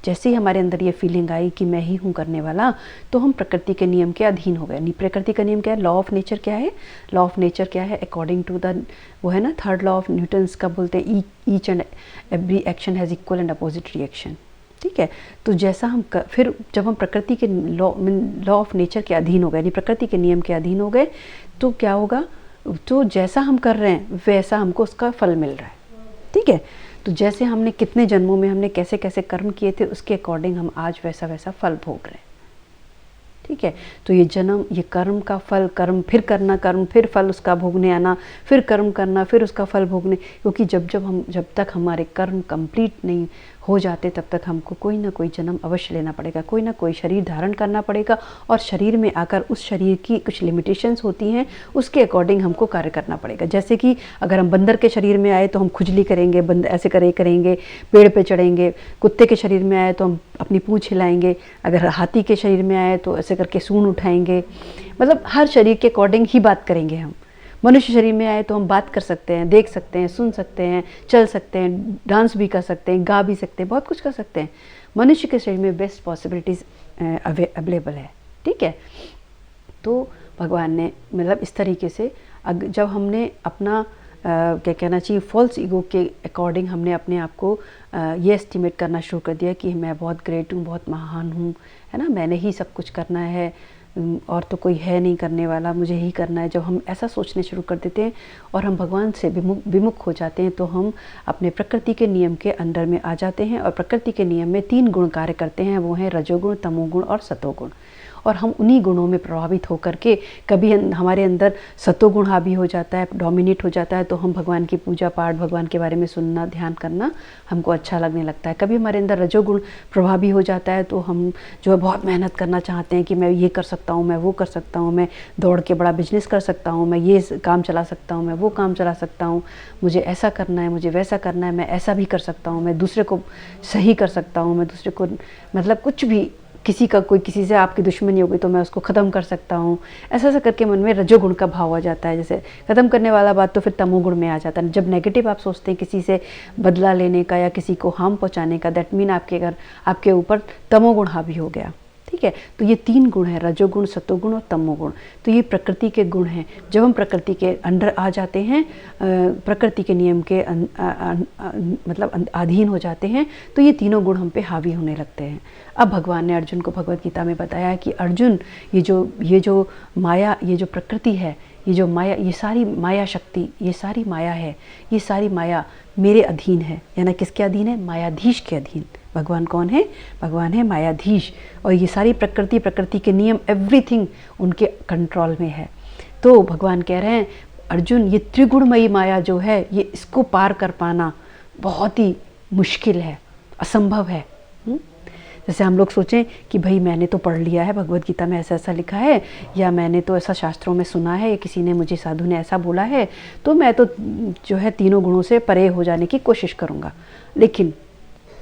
जैसे ही हमारे अंदर ये फीलिंग आई कि मैं ही हूँ करने वाला, तो हम प्रकृति के नियम के अधीन हो गए। प्रकृति का नियम क्या है? लॉ ऑफ नेचर क्या है? लॉ ऑफ नेचर क्या है? अकॉर्डिंग टू द, वो है ना, थर्ड लॉ ऑफ न्यूटन्स का बोलते हैं, each and every action has equal and opposite reaction. ठीक है, तो जैसा हम फिर जब हम प्रकृति के लॉ ऑफ नेचर के अधीन हो गए, यानी प्रकृति के नियम के अधीन हो गए, तो क्या होगा? तो जैसा हम कर रहे हैं वैसा हमको उसका फल मिल रहा है। ठीक है, तो जैसे हमने कितने जन्मों में हमने कैसे कैसे कर्म किए थे, उसके अकॉर्डिंग हम आज वैसा वैसा फल भोग रहे हैं। ठीक है, तो ये जन्म, ये कर्म का फल, कर्म फिर करना, कर्म फिर फल उसका भोगने आना, फिर कर्म करना, फिर उसका फल भोगने, क्योंकि जब तक हमारे कर्म कंप्लीट नहीं हो जाते तब तक हमको कोई ना कोई जन्म अवश्य लेना पड़ेगा, कोई ना कोई शरीर धारण करना पड़ेगा, और शरीर में आकर उस शरीर की कुछ लिमिटेशंस होती हैं, उसके अकॉर्डिंग हमको कार्य करना पड़ेगा। जैसे कि अगर हम बंदर के शरीर में आए तो हम खुजली करेंगे, ऐसे करेंगे, पेड़ पे चढ़ेंगे। कुत्ते के शरीर में आए तो हम अपनी पूंछ हिलाएंगे। अगर हाथी के शरीर में आए तो ऐसे करके सूंड उठाएंगे। मतलब हर शरीर के अकॉर्डिंग ही बात करेंगे हम। मनुष्य शरीर में आए तो हम बात कर सकते हैं, देख सकते हैं, सुन सकते हैं, चल सकते हैं, डांस भी कर सकते हैं, गा भी सकते हैं, बहुत कुछ कर सकते हैं। मनुष्य के शरीर में बेस्ट पॉसिबिलिटीज़ अवेलेबल है। ठीक है, तो भगवान ने मतलब इस तरीके से जब हमने अपना क्या कहना चाहिए, फॉल्स ईगो के अकॉर्डिंग हमने अपने आप को ये एस्टिमेट करना शुरू कर दिया कि मैं बहुत ग्रेट हूँ, बहुत महान हूँ, है ना, मैंने ही सब कुछ करना है, और तो कोई है नहीं करने वाला, मुझे ही करना है। जब हम ऐसा सोचने शुरू कर देते हैं और हम भगवान से विमुख हो जाते हैं, तो हम अपने प्रकृति के नियम के अंडर में आ जाते हैं। और प्रकृति के नियम में 3 गुण कार्य करते हैं, वो हैं रजोगुण, तमोगुण और सतोगुण। और हम उन्हीं गुणों में प्रभावित होकर के कभी हमारे अंदर सतोगुण हावी हो जाता है, डोमिनेट हो जाता है, तो हम भगवान की पूजा पाठ, भगवान के बारे में सुनना, ध्यान करना हमको अच्छा लगने लगता है। कभी हमारे अंदर रजोगुण प्रभावी हो जाता है, तो हम जो है बहुत मेहनत करना चाहते हैं कि मैं ये कर सकता हूँ, मैं वो कर सकता हूँ, मैं दौड़ के बड़ा बिजनेस कर सकता हूँ, मैं ये काम चला सकता हूँ, मैं वो काम चला सकता हूँ, मुझे ऐसा करना है, मुझे वैसा करना है, मैं ऐसा भी कर सकता हूँ, मैं दूसरे को सही कर सकता हूँ, मैं दूसरे को मतलब कुछ भी, किसी से आपकी दुश्मनी हो गई तो मैं उसको ख़त्म कर सकता हूँ। ऐसा ऐसा करके मन में रजोगुण का भाव आ जाता है। जैसे ख़त्म करने वाला बात तो फिर तमोगुण में आ जाता है। जब नेगेटिव आप सोचते हैं किसी से बदला लेने का या किसी को हार्म पहुँचाने का, दैट मीन आपके ऊपर तमोगुण हावी हो गया। ठीक है, तो ये 3 गुण हैं, रजोगुण, सतोगुण और तमोगुण। तो ये प्रकृति के गुण हैं। जब हम प्रकृति के अंडर आ जाते हैं, प्रकृति के नियम के मतलब अधीन हो जाते हैं, तो ये तीनों गुण हम पे हावी होने लगते हैं। अब भगवान ने अर्जुन को भगवद गीता में बताया कि अर्जुन, ये जो माया, ये जो प्रकृति है, ये जो माया, ये सारी माया शक्ति, ये सारी माया है, ये सारी माया मेरे अधीन है। यानी किसके अधीन है? मायाधीश के अधीन। भगवान कौन है? भगवान है मायाधीश। और ये सारी प्रकृति के नियम, एवरीथिंग उनके कंट्रोल में है। तो भगवान कह रहे हैं अर्जुन, ये त्रिगुणमयी माया जो है, ये इसको पार कर पाना बहुत ही मुश्किल है, असंभव है। जैसे हम लोग सोचें कि भाई मैंने तो पढ़ लिया है, भगवद गीता में ऐसा ऐसा लिखा है, या मैंने तो ऐसा शास्त्रों में सुना है, या किसी ने मुझे, साधु ने ऐसा बोला है, तो मैं तो जो है तीनों गुणों से परे हो जाने की कोशिश करूँगा। लेकिन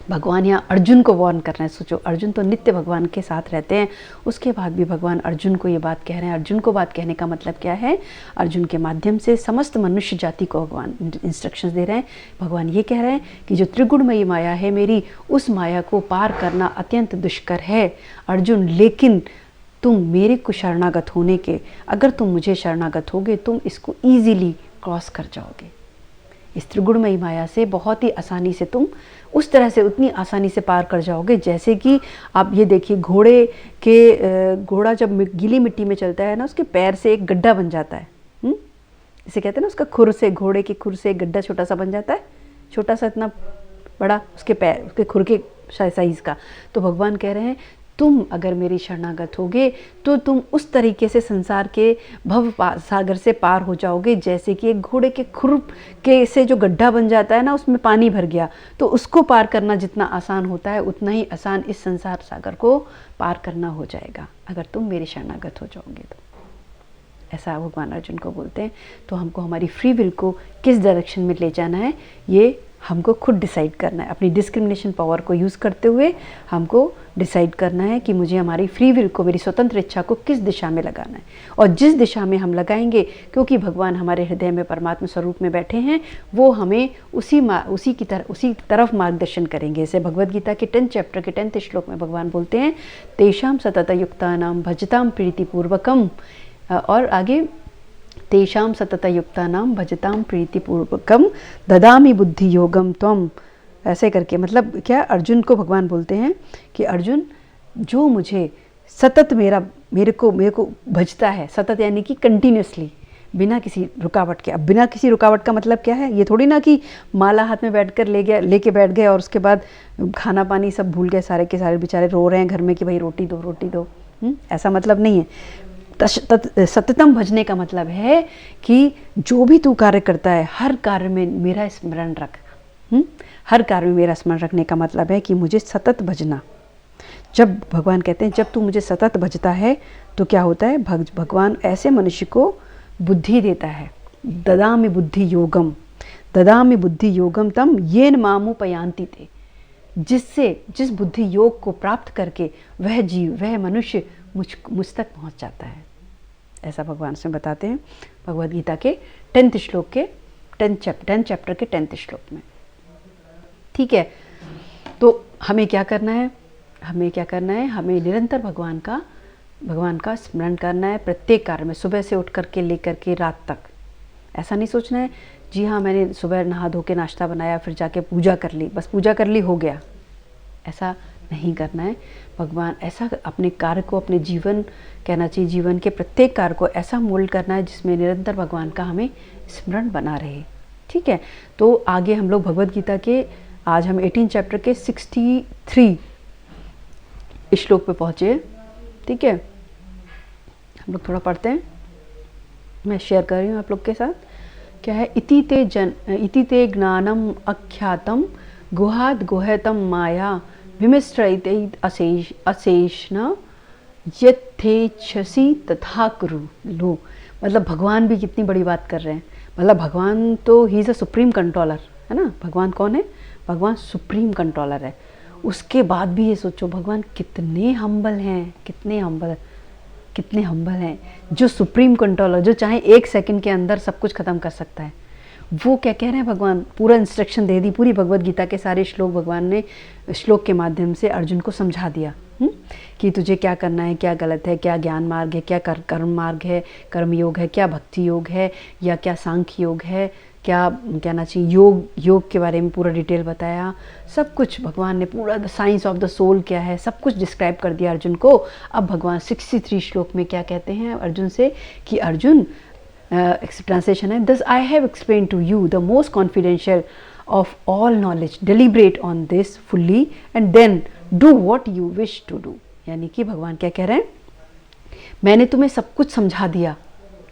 भगवान यहाँ अर्जुन को वार्न कर रहे हैं। सोचो, अर्जुन तो नित्य भगवान के साथ रहते हैं, उसके बाद भी भगवान अर्जुन को ये बात कह रहे हैं। अर्जुन को बात कहने का मतलब क्या है? अर्जुन के माध्यम से समस्त मनुष्य जाति को भगवान इंस्ट्रक्शंस दे रहे हैं। भगवान ये कह रहे हैं कि जो त्रिगुणमयी माया है मेरी, उस माया को पार करना अत्यंत दुष्कर है अर्जुन। लेकिन तुम मेरे को शरणागत होने के, अगर तुम मुझे शरणागत होगे, तुम इसको ईजिली क्रॉस कर जाओगे। इस त्रिगुणमयी माया से बहुत ही आसानी से तुम उस तरह से, उतनी आसानी से पार कर जाओगे। जैसे कि आप ये देखिए, घोड़ा जब गीली मिट्टी में चलता है ना, उसके पैर से एक गड्ढा बन जाता है। इसे कहते हैं ना, उसका खुर से, घोड़े के खुर से एक गड्ढा छोटा सा बन जाता है, छोटा सा, इतना बड़ा, उसके पैर, उसके खुर के साइज का। तो भगवान कह रहे हैं तुम अगर मेरी शरणागत होगे तो तुम उस तरीके से संसार के भव सागर से पार हो जाओगे, जैसे कि एक घोड़े के खुर के से जो गड्ढा बन जाता है ना, उसमें पानी भर गया, तो उसको पार करना जितना आसान होता है, उतना ही आसान इस संसार सागर को पार करना हो जाएगा अगर तुम मेरे शरणागत हो जाओगे तो। ऐसा भगवान अर्जुन को बोलते हैं। तो हमको हमारी फ्री विल को किस डायरेक्शन में ले जाना है, ये हमको खुद डिसाइड करना है। अपनी डिस्क्रिमिनेशन पावर को यूज़ करते हुए हमको डिसाइड करना है कि मुझे हमारी फ्री विल को, मेरी स्वतंत्र इच्छा को किस दिशा में लगाना है। और जिस दिशा में हम लगाएंगे, क्योंकि भगवान हमारे हृदय में परमात्मा स्वरूप में बैठे हैं, वो हमें उसी तरफ मार्गदर्शन करेंगे। जैसे भगवद गीता के 10th चैप्टर के 10th श्लोक में भगवान बोलते हैं, तेषां सततयुक्तानां भजतां प्रीतिपूर्वकम, और आगे तेषां सततयुक्तानां भजतां प्रीतिपूर्वकम ददामि बुद्धि योगम त्वम। ऐसे करके मतलब क्या, अर्जुन को भगवान बोलते हैं कि अर्जुन, जो मुझे सतत मेरे को भजता है, सतत यानी कि कंटिन्यूसली, बिना किसी रुकावट के। अब बिना किसी रुकावट का मतलब क्या है? ये थोड़ी ना कि माला हाथ में बैठकर लेके बैठ गए और उसके बाद खाना पानी सब भूल गए, सारे के सारे बेचारे रो रहे हैं घर में कि भाई रोटी दो रोटी दो। ऐसा मतलब नहीं है। सततम भजने का मतलब है कि जो भी तू कार्य करता है, हर कार्य में मेरा स्मरण रख। हर कार्य में मेरा स्मरण रखने का मतलब है कि मुझे सतत भजना। जब भगवान कहते हैं जब तू मुझे सतत भजता है तो क्या होता है, भगवान ऐसे मनुष्य को बुद्धि देता है। ददामि बुद्धि योगम तम येन मामुपयान्ति ते। जिस बुद्धि योग को प्राप्त करके वह जीव, वह मनुष्य मुझ तक पहुंच जाता है। ऐसा भगवान से बताते हैं भगवद गीता के 10th श्लोक के 10th चैप्टर के 10th श्लोक में। ठीक है, तो हमें क्या करना है? हमें निरंतर भगवान का स्मरण करना है प्रत्येक कार्य में, सुबह से उठ करके लेकर के रात तक। ऐसा नहीं सोचना है जी हाँ मैंने सुबह नहा धो के नाश्ता बनाया, फिर जाके पूजा कर ली, बस पूजा कर ली हो गया। ऐसा नहीं करना है। भगवान ऐसा अपने कार्य को, अपने जीवन कहना चाहिए, जीवन के प्रत्येक कार्य को ऐसा मोल्ड करना है जिसमें निरंतर भगवान का हमें स्मरण बना रहे। ठीक है, तो आगे हम लोग भगवद गीता के, आज हम 18 चैप्टर के 63 श्लोक पे पहुँचे। ठीक है, हम लोग थोड़ा पढ़ते हैं, मैं शेयर कर रही हूँ आप लोग के साथ। क्या है? इति ते ज्ञानम अख्यातम गुहाद गुह्यतम माया विमिश्रित अशेषण यथेच्छसि तथा कुरु। लो, मतलब भगवान भी कितनी बड़ी बात कर रहे हैं। मतलब भगवान तो he is a supreme controller, है ना। भगवान कौन है? भगवान सुप्रीम कंट्रोलर है। उसके बाद भी ये सोचो भगवान कितने हम्बल हैं, कितने हम्बल हैं। जो सुप्रीम कंट्रोलर, जो चाहे 1 सेकंड के अंदर सब कुछ खत्म कर सकता है, वो क्या कह रहे हैं? भगवान पूरा इंस्ट्रक्शन दे दी, पूरी भगवद गीता के सारे श्लोक भगवान ने श्लोक के माध्यम से अर्जुन को समझा दिया कि तुझे क्या करना है, क्या गलत है, क्या ज्ञान मार्ग है, क्या कर्म मार्ग है, कर्म योग है, क्या भक्ति योग है, या क्या सांख्य योग है, क्या कहना चाहिए योग के बारे में पूरा डिटेल बताया। सब कुछ भगवान ने, पूरा the science of the soul क्या है, सब कुछ डिस्क्राइब कर दिया अर्जुन को। अब भगवान 63 श्लोक में क्या कहते हैं अर्जुन से कि अर्जुन, ट्रांसलेशन है, thus I have explain to you the most confidential of all knowledge, deliberate on this fully and then do what you wish to do. यानी कि भगवान क्या कह रहे हैं? मैंने तुम्हें सब कुछ समझा दिया।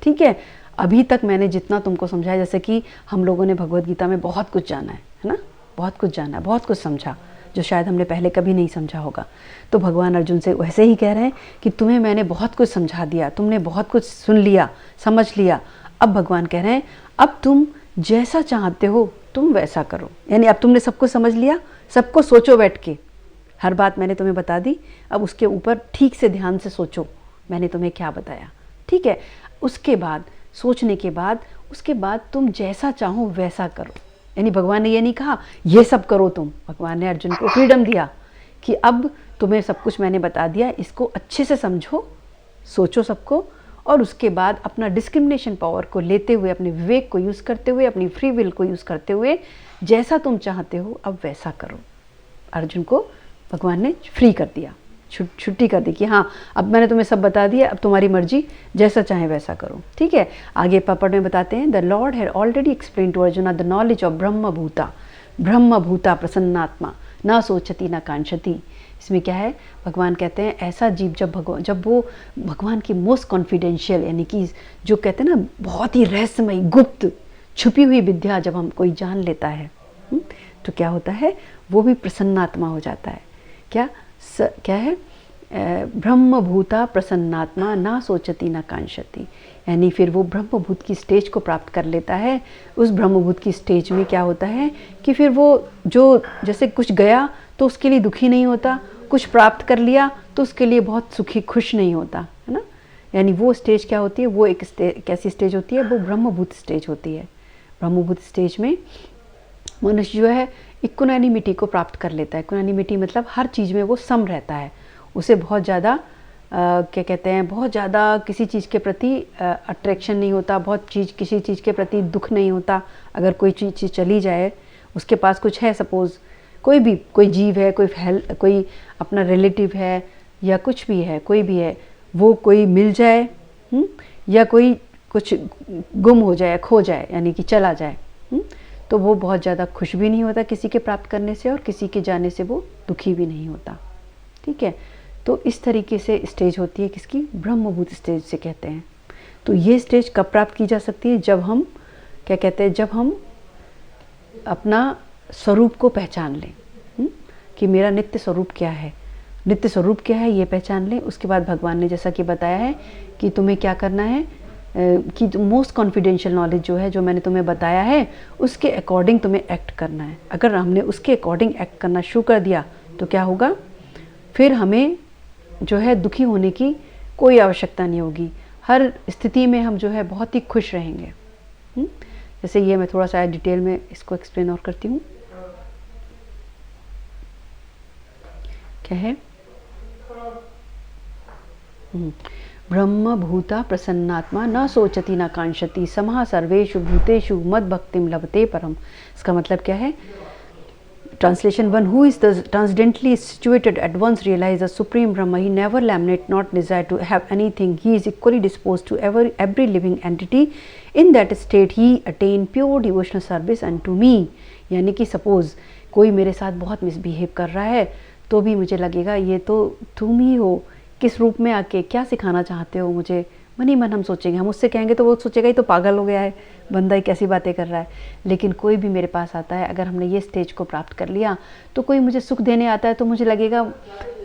ठीक है, अभी तक मैंने जितना तुमको समझाया, जैसे कि हम लोगों ने भगवद गीता में बहुत कुछ जाना है ना, बहुत कुछ जाना है, बहुत कुछ समझा जो शायद हमने पहले कभी नहीं समझा होगा। तो भगवान अर्जुन से वैसे ही कह रहे हैं कि तुम्हें मैंने बहुत कुछ समझा दिया, तुमने बहुत कुछ सुन लिया, समझ लिया। अब भगवान कह रहे हैं अब तुम जैसा चाहते हो तुम वैसा करो। यानी अब तुमने सब कुछ समझ लिया, सबको सोचो बैठ के, हर बात मैंने तुम्हें बता दी, अब उसके ऊपर ठीक से ध्यान से सोचो मैंने तुम्हें क्या बताया। ठीक है, उसके बाद सोचने के बाद, उसके बाद तुम जैसा चाहो वैसा करो। यानी भगवान ने ये नहीं कहा ये सब करो तुम, भगवान ने अर्जुन को फ्रीडम दिया कि अब तुम्हें सब कुछ मैंने बता दिया, इसको अच्छे से समझो, सोचो सबको, और उसके बाद अपना डिस्क्रिमिनेशन पावर को लेते हुए, अपने विवेक को यूज़ करते हुए, अपनी फ्री विल को यूज़ करते हुए जैसा तुम चाहते हो अब वैसा करो। अर्जुन को भगवान ने फ्री कर दिया, छुट्टी कर दी कि हाँ अब मैंने तुम्हें सब बता दिया, अब तुम्हारी मर्जी, जैसा चाहे वैसा करो। ठीक है, आगे पापड़ में बताते हैं, the Lord had already explain to Arjun the knowledge of ब्रह्म भूता प्रसन्नात्मा न सोचती न कांक्षति। इसमें क्या है? भगवान कहते हैं ऐसा जीव जब वो भगवान की मोस्ट कॉन्फिडेंशियल, यानी कि जो कहते हैं ना बहुत ही रहस्यमयी, गुप्त, छुपी हुई विद्या जब हम कोई जान लेता है तो क्या होता है? वो भी प्रसन्नात्मा हो जाता है। क्या है? ब्रह्मभूता प्रसन्नात्मा ना सोचती ना कांक्षति। यानी फिर वो ब्रह्मभूत की स्टेज को प्राप्त कर लेता है। उस ब्रह्मभूत की स्टेज में क्या होता है कि फिर वो जो जैसे कुछ गया तो उसके लिए दुखी नहीं होता, कुछ प्राप्त कर लिया तो उसके लिए बहुत सुखी खुश नहीं होता, है ना। यानी वो स्टेज क्या होती है? वो एक कैसी स्टेज होती है? वो ब्रह्मभूत स्टेज होती है। ब्रह्मभूत स्टेज में मनुष्य जो है इक्वानिमिटी को प्राप्त कर लेता है। इक्वानिमिटी मतलब हर चीज़ में वो सम रहता है, उसे बहुत ज़्यादा क्या कहते हैं, बहुत ज़्यादा किसी चीज़ के प्रति अट्रैक्शन नहीं होता, किसी चीज़ के प्रति दुख नहीं होता। अगर कोई चीज़ चली जाए, उसके पास कुछ है, सपोज़ कोई जीव है, कोई अपना रिलेटिव है या कुछ भी है, कोई भी है, वो कोई मिल जाए या कोई कुछ गुम हो जाए, खो जाए, यानी कि चला जाए, तो वो बहुत ज़्यादा खुश भी नहीं होता किसी के प्राप्त करने से, और किसी के जाने से वो दुखी भी नहीं होता। ठीक है, तो इस तरीके से स्टेज होती है किसकी? ब्रह्मभूत स्टेज से कहते हैं। तो ये स्टेज कब प्राप्त की जा सकती है? जब हम क्या कहते हैं, जब हम अपना स्वरूप को पहचान लें कि मेरा नित्य स्वरूप क्या है, नित्य स्वरूप क्या है ये पहचान लें। उसके बाद भगवान ने जैसा कि बताया है कि तुम्हें क्या करना है, कि मोस्ट कॉन्फिडेंशियल नॉलेज जो है, जो मैंने तुम्हें बताया है, उसके अकॉर्डिंग तुम्हें एक्ट करना है। अगर हमने उसके अकॉर्डिंग एक्ट करना शुरू कर दिया तो क्या होगा? फिर हमें जो है दुखी होने की कोई आवश्यकता नहीं होगी। हर स्थिति में हम जो है बहुत ही खुश रहेंगे। जैसे ये मैं थोड़ा सा डिटेल में इसको एक्सप्लेन और करती हूँ। क्या है? ब्रह्म भूता प्रसन्नात्मा न सोचती न कांक्षति समः सर्वेषु भूतेषु मद भक्तिम लभते परम। इसका मतलब क्या है? Translation 1, who is the transcendently situated at once realize the supreme Brahma. He never laminate, not desire to have anything. He is equally disposed to every living entity. In that state he attain pure devotional service unto me. यानी कि सपोज कोई मेरे साथ बहुत मिसबिहेव कर रहा है तो भी मुझे लगेगा ये तो तुम ही हो, किस रूप में आके क्या सिखाना चाहते हो मुझे। मन ही मन हम सोचेंगे, हम उससे कहेंगे तो वो सोचेगा ये तो पागल हो गया है, बंदा ही कैसी बातें कर रहा है। लेकिन कोई भी मेरे पास आता है, अगर हमने ये स्टेज को प्राप्त कर लिया तो कोई मुझे सुख देने आता है तो मुझे लगेगा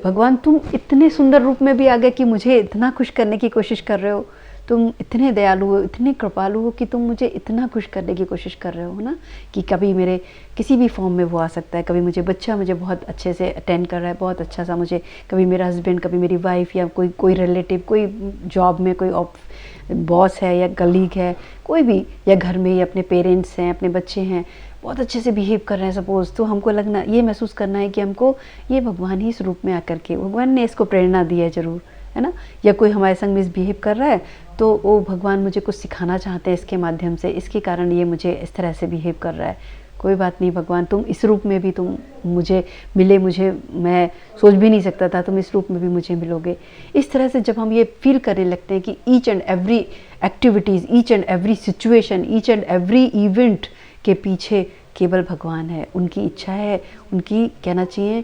भगवान तुम इतने सुंदर रूप में भी आ गए कि मुझे इतना खुश करने की कोशिश कर रहे हो, तुम इतने दयालु हो, इतने कृपालु हो कि तुम मुझे इतना खुश करने की कोशिश कर रहे हो ना, कि कभी मेरे किसी भी फॉर्म में वो आ सकता है। कभी मुझे बच्चा मुझे बहुत अच्छे से अटेंड कर रहा है, बहुत अच्छा सा मुझे, कभी मेरा हस्बैंड, कभी मेरी वाइफ, या कोई रिलेटिव, कोई जॉब में कोई बॉस है या कलीग है, कोई भी, या घर में, या अपने पेरेंट्स हैं, अपने बच्चे हैं, बहुत अच्छे से बिहेव कर रहे हैं सपोज, तो हमको लगना, ये महसूस करना है कि हमको ये भगवान ही इस रूप में आकर के, भगवान ने इसको प्रेरणा दी है ज़रूर, है ना। या कोई हमारे संग मिसबिहेव कर रहा है तो वो भगवान मुझे कुछ सिखाना चाहते हैं इसके माध्यम से, इसके कारण ये मुझे इस तरह से बिहेव कर रहा है। कोई बात नहीं भगवान, तुम इस रूप में भी तुम मुझे मिले, मुझे, मैं सोच भी नहीं सकता था तुम इस रूप में भी मुझे मिलोगे। इस तरह से जब हम ये फील करने लगते हैं कि each and every activities, each and every situation, each and every event के पीछे केवल भगवान है, उनकी इच्छा है, उनकी, कहना चाहिए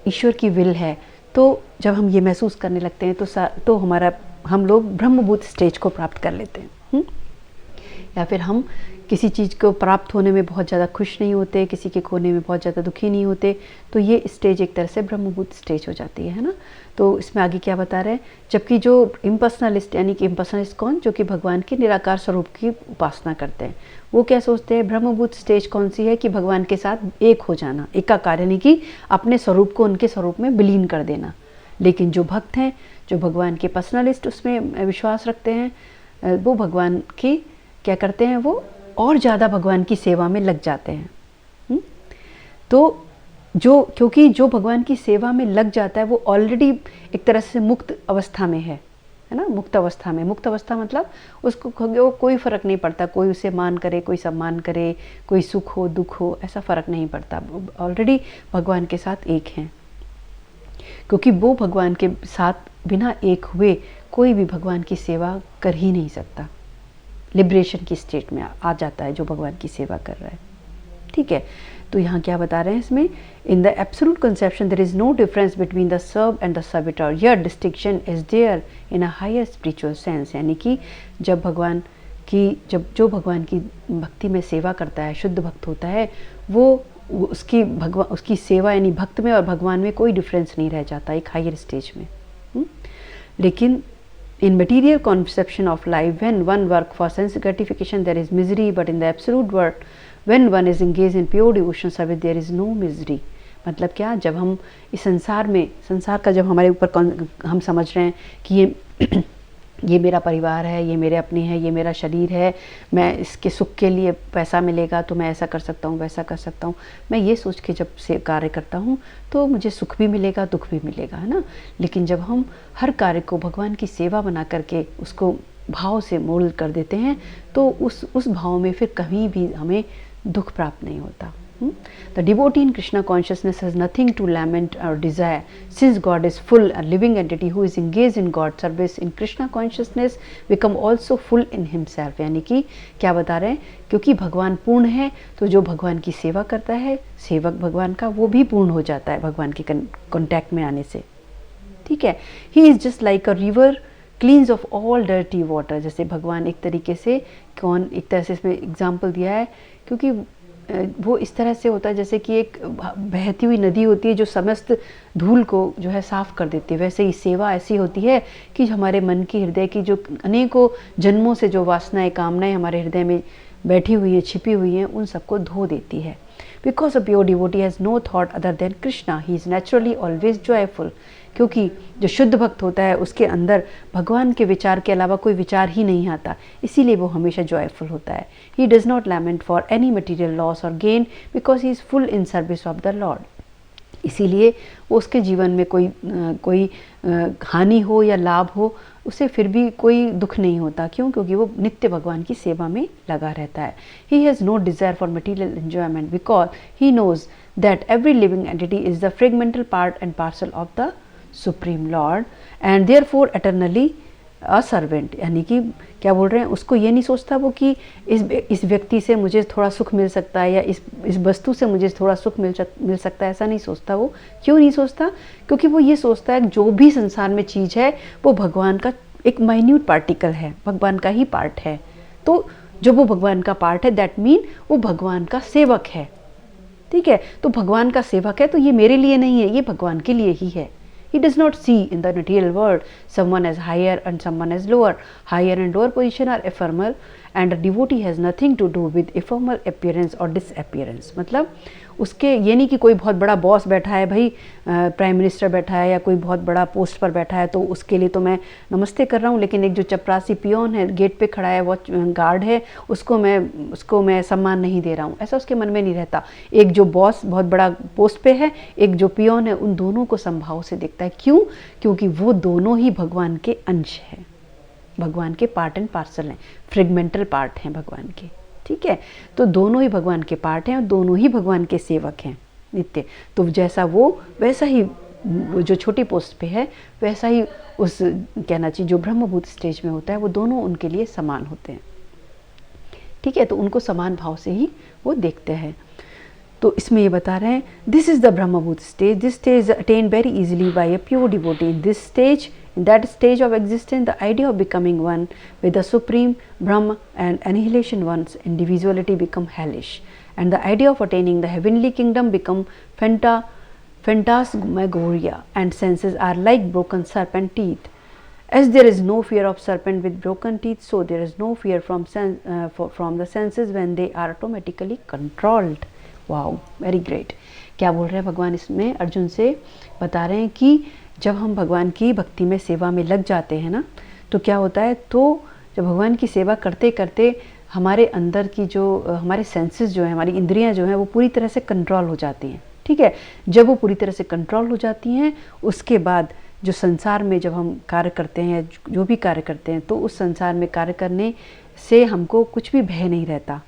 ईश्वर की विल है। तो जब हम ये महसूस करने लगते हैं तो हम लोग ब्रह्मभूत स्टेज को प्राप्त कर लेते हैं। या फिर हम किसी चीज़ को प्राप्त होने में बहुत ज़्यादा खुश नहीं होते, किसी के खोने में बहुत ज़्यादा दुखी नहीं होते, तो ये स्टेज एक तरह से ब्रह्मभूत स्टेज हो जाती है ना। तो इसमें आगे क्या बता रहे हैं, जबकि जो इम्पर्सनलिस्ट, यानी कि इम्पर्सनलिस्ट कौन, जो कि भगवान के निराकार स्वरूप की उपासना करते हैं, वो क्या सोचते हैं, ब्रह्मभूत स्टेज कौन सी है कि भगवान के साथ एक हो जाना, एकाकार, यानी कि अपने स्वरूप को उनके स्वरूप में विलीन कर देना। लेकिन जो भक्त हैं, जो भगवान के पर्सनलिस्ट उसमें विश्वास रखते हैं, वो भगवान की क्या करते हैं, वो और ज़्यादा भगवान की सेवा में लग जाते हैं। तो क्योंकि जो भगवान की सेवा में लग जाता है वो ऑलरेडी एक तरह से मुक्त अवस्था में है ना। मुक्त अवस्था में, मुक्त अवस्था मतलब उसको कोई फ़र्क नहीं पड़ता, कोई उसे मान करे, कोई सम्मान करे, कोई सुख हो दुख हो, ऐसा फ़र्क नहीं पड़ता, ऑलरेडी भगवान के साथ एक हैं। क्योंकि वो भगवान के साथ बिना एक हुए कोई भी भगवान की सेवा कर ही नहीं सकता। लिबरेशन की स्टेट में आ जाता है जो भगवान की सेवा कर रहा है। ठीक है, तो यहाँ क्या बता रहे हैं इसमें, in the absolute conception there is no difference between the serve and the servitor, yet distinction is there in a higher spiritual sense. यानी कि जब जो भगवान की भक्ति में सेवा करता है, शुद्ध भक्त होता है, वो उसकी सेवा यानी भक्त में और भगवान में कोई डिफरेंस नहीं रह जाता एक हायर स्टेज में। लेकिन in material conception of life, when one work for sense gratification there is misery, but in the absolute world when one is engaged in pure devotional service there is no misery। मतलब क्या, जब हम इस संसार का जब हमारे ऊपर हम समझ रहे हैं कि ये मेरा परिवार है, ये मेरे अपने हैं, ये मेरा शरीर है, मैं इसके सुख के लिए पैसा मिलेगा तो मैं ऐसा कर सकता हूँ, वैसा कर सकता हूँ, मैं ये सोच के जब से कार्य करता हूँ तो मुझे सुख भी मिलेगा, दुख भी मिलेगा, है ना। लेकिन जब हम हर कार्य को भगवान की सेवा बना करके उसको भाव से मोल्ड कर देते हैं तो उस भाव में फिर कभी भी हमें दुख प्राप्त नहीं होता। The devotee in Krishna consciousness has nothing to lament or desire, since God is full, a living entity who is engaged in God's service in Krishna consciousness become also full in himself। यानी कि क्या बता रहे हैं, क्योंकि भगवान पूर्ण है तो जो भगवान की सेवा करता है, सेवक भगवान का, वो भी पूर्ण हो जाता है भगवान के कॉन्टैक्ट में आने से। ठीक है, he is just like a river cleans of all dirty water. जैसे भगवान एक तरीके से एक तरह से इसमें एग्जाम्पल दिया है, क्योंकि वो इस तरह से होता है जैसे कि एक बहती हुई नदी होती है जो समस्त धूल को जो है साफ़ कर देती है। वैसे ही सेवा ऐसी होती है कि हमारे मन की, हृदय की जो अनेकों जन्मों से जो वासनाएं, कामनाएं हमारे हृदय में बैठी हुई हैं, छिपी हुई हैं, उन सबको धो देती है। Because a pure devotee has no thought other than Krishna, he is naturally always joyful. क्योंकि जो शुद्ध भक्त होता है उसके अंदर भगवान के विचार के अलावा कोई विचार ही नहीं आता, इसीलिए वो हमेशा जॉयफुल होता है। He does not lament for any material loss or gain because he is full in service of the Lord. इसीलिए उसके जीवन में कोई हानि हो या लाभ हो, उसे फिर भी कोई दुख नहीं होता। क्यों? क्योंकि वो नित्य भगवान की सेवा में लगा रहता है। He has no desire for material enjoyment because he knows that every living entity is the fragmental part and parcel of the supreme Lord and therefore eternally a servant. यानी कि क्या बोल रहे हैं, उसको ये नहीं सोचता वो कि इस व्यक्ति से मुझे थोड़ा सुख मिल सकता है या इस वस्तु से मुझे थोड़ा सुख मिल सकता है, ऐसा नहीं सोचता वो। क्यों नहीं सोचता? क्योंकि वो ये सोचता है जो भी संसार में चीज़ है वो भगवान का एक माइन्यूट पार्टिकल है, भगवान का ही पार्ट है। तो जब वो भगवान का पार्ट है दैट मीन वो भगवान का सेवक है। ठीक है, तो भगवान का सेवक है तो ये मेरे लिए नहीं है, ये भगवान के लिए ही है। He does not see in the material world someone as higher and someone as lower. Higher and lower position are ephemeral and a devotee has nothing to do with ephemeral appearance or disappearance. मतलब उसके ये नहीं कि कोई बहुत बड़ा बॉस बैठा है भाई, प्राइम मिनिस्टर बैठा है या कोई बहुत बड़ा पोस्ट पर बैठा है तो उसके लिए तो मैं नमस्ते कर रहा हूँ, लेकिन एक जो चपरासी पियोन है, गेट पे खड़ा है, वॉच गार्ड है, उसको मैं सम्मान नहीं दे रहा हूँ, ऐसा उसके मन में नहीं रहता। एक जो बॉस बहुत बड़ा पोस्ट पे है, एक जो पियोन है, उन दोनों को समभाव से देखता है। क्यों? क्योंकि वो दोनों ही भगवान के अंश हैं, भगवान के पार्ट एंड पार्सल हैं, फ्रेगमेंटल पार्ट हैं भगवान के। ठीक है, तो दोनों ही भगवान के पार्ट हैं और दोनों ही भगवान के सेवक हैं नित्य। तो जैसा वो वैसा ही जो छोटी पोस्ट पे है वैसा ही उस कहना चाहिए जो ब्रह्मभूत स्टेज में होता है, वो दोनों उनके लिए समान होते हैं। ठीक है, तो उनको समान भाव से ही वो देखते हैं। तो इसमें ये बता रहे हैं this is the Brahmabhuta stage, this stage attain very easily by a pure devotee. In this stage, in that stage of existence, the idea of becoming one with the supreme Brahma and annihilation one's individuality become hellish, and the idea of attaining the heavenly kingdom become phantasmagoria, and senses are like broken serpent teeth. As there is no fear of serpent with broken teeth, so there is no fear from the senses when they are automatically controlled. Wow, very great. क्या बोल रहे हैं भगवान इसमें अर्जुन से बता रहे हैं कि जब हम भगवान की भक्ति में सेवा में लग जाते हैं ना, तो क्या होता है, तो जब भगवान की सेवा करते करते हमारे अंदर की जो हमारे सेंसेस जो है, हमारी इंद्रियां जो हैं, वो पूरी तरह से कंट्रोल हो जाती हैं। ठीक है, जब वो पूरी तरह से कंट्रोल हो जाती हैं, उसके बाद जो संसार में जब हम कार्य करते हैं, जो भी कार्य करते हैं, तो उस संसार में कार्य करने से हमको कुछ भी भय नहीं रहता,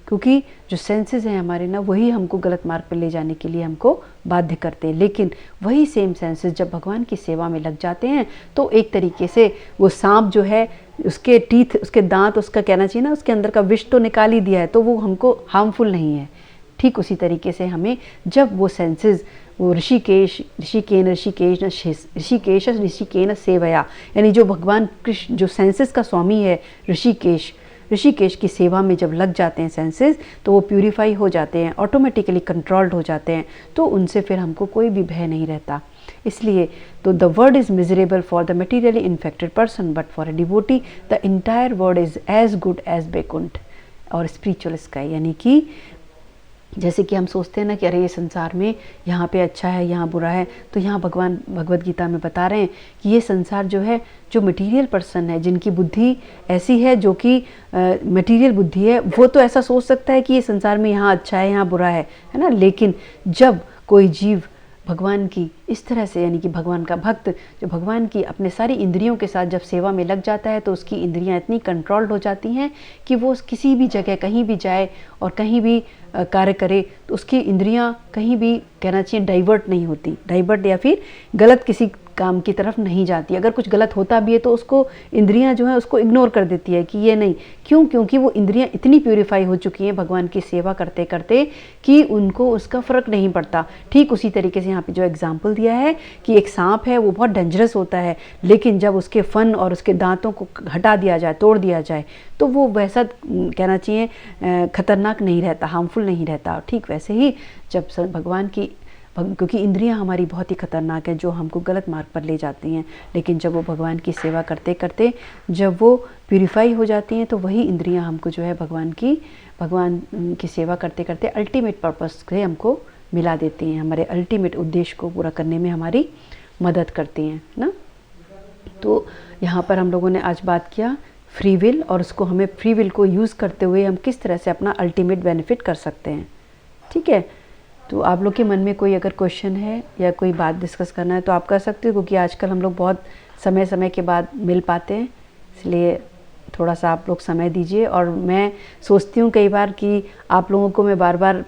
क्योंकि जो सेंसेस हैं हमारे ना, वही हमको गलत मार्ग पर ले जाने के लिए हमको बाध्य करते हैं। लेकिन वही सेम सेंसेस जब भगवान की सेवा में लग जाते हैं तो एक तरीके से वो सांप जो है, उसके टीथ, उसके दांत, उसका कहना चाहिए ना, उसके अंदर का विष तो निकाल ही दिया है, तो वो हमको हार्मफुल नहीं है। ठीक उसी तरीके से हमें जब वो सेंसेस, वो ऋषिकेन सेवया, यानी जो भगवान कृष्ण जो सेंसेस का स्वामी है, ऋषिकेश की सेवा में जब लग जाते हैं सेंसेस, तो वो प्यूरिफाई हो जाते हैं, ऑटोमेटिकली कंट्रोल्ड हो जाते हैं, तो उनसे फिर हमको कोई भी भय नहीं रहता। इसलिए तो the world is miserable for the materially infected person, but for a devotee the entire world is as good as Vaikuntha or spiritual sky. यानी कि जैसे कि हम सोचते हैं ना कि अरे ये संसार में यहाँ पे अच्छा है, यहाँ बुरा है, तो यहाँ भगवान भगवद गीता में बता रहे हैं कि ये संसार जो है, जो मटेरियल पर्सन है, जिनकी बुद्धि ऐसी है, जो कि मटेरियल बुद्धि है, वो तो ऐसा सोच सकता है कि ये संसार में यहाँ अच्छा है, यहाँ बुरा है ना। लेकिन जब कोई जीव भगवान की इस तरह से, यानी कि भगवान का भक्त जो भगवान की अपने सारी इंद्रियों के साथ जब सेवा में लग जाता है, तो उसकी इंद्रियां इतनी कंट्रोल्ड हो जाती हैं कि वो किसी भी जगह कहीं भी जाए और कहीं भी कार्य करे, तो उसकी इंद्रियां कहीं भी कहना चाहिए डाइवर्ट नहीं होती, डाइवर्ट या फिर गलत किसी काम की तरफ नहीं जाती। अगर कुछ गलत होता भी है तो उसको इंद्रियां जो है उसको इग्नोर कर देती है कि ये नहीं। क्यों? क्योंकि वो इंद्रियां इतनी प्यूरिफाई हो चुकी हैं भगवान की सेवा करते करते कि उनको उसका फ़र्क नहीं पड़ता। ठीक उसी तरीके से यहाँ पे जो एग्जाम्पल दिया है कि एक सांप है, वो बहुत डेंजरस होता है, लेकिन जब उसके फन और उसके दांतों को हटा दिया जाए, तोड़ दिया जाए, तो वो वैसा कहना चाहिए खतरनाक नहीं रहता, हार्मफुल नहीं रहता। ठीक वैसे ही जब भगवान की, क्योंकि इंद्रियां हमारी बहुत ही खतरनाक है, जो हमको गलत मार्ग पर ले जाती हैं, लेकिन जब वो भगवान की सेवा करते करते जब वो प्यूरिफाई हो जाती हैं, तो वही इंद्रियां हमको जो है भगवान की सेवा करते करते अल्टीमेट पर्पस से हमको मिला देती हैं, हमारे अल्टीमेट उद्देश्य को पूरा करने में हमारी मदद करती हैं ना। तो यहाँ पर हम लोगों ने आज बात किया फ्री विल, और उसको हमें फ्री विल को यूज़ करते हुए हम किस तरह से अपना अल्टीमेट बेनिफिट कर सकते हैं। ठीक है, तो आप लोग के मन में कोई अगर क्वेश्चन है या कोई बात डिस्कस करना है तो आप कर सकते हो, क्योंकि आजकल हम लोग बहुत समय समय के बाद मिल पाते हैं, इसलिए थोड़ा सा आप लोग समय दीजिए। और मैं सोचती हूँ कई बार कि आप लोगों को मैं बार बार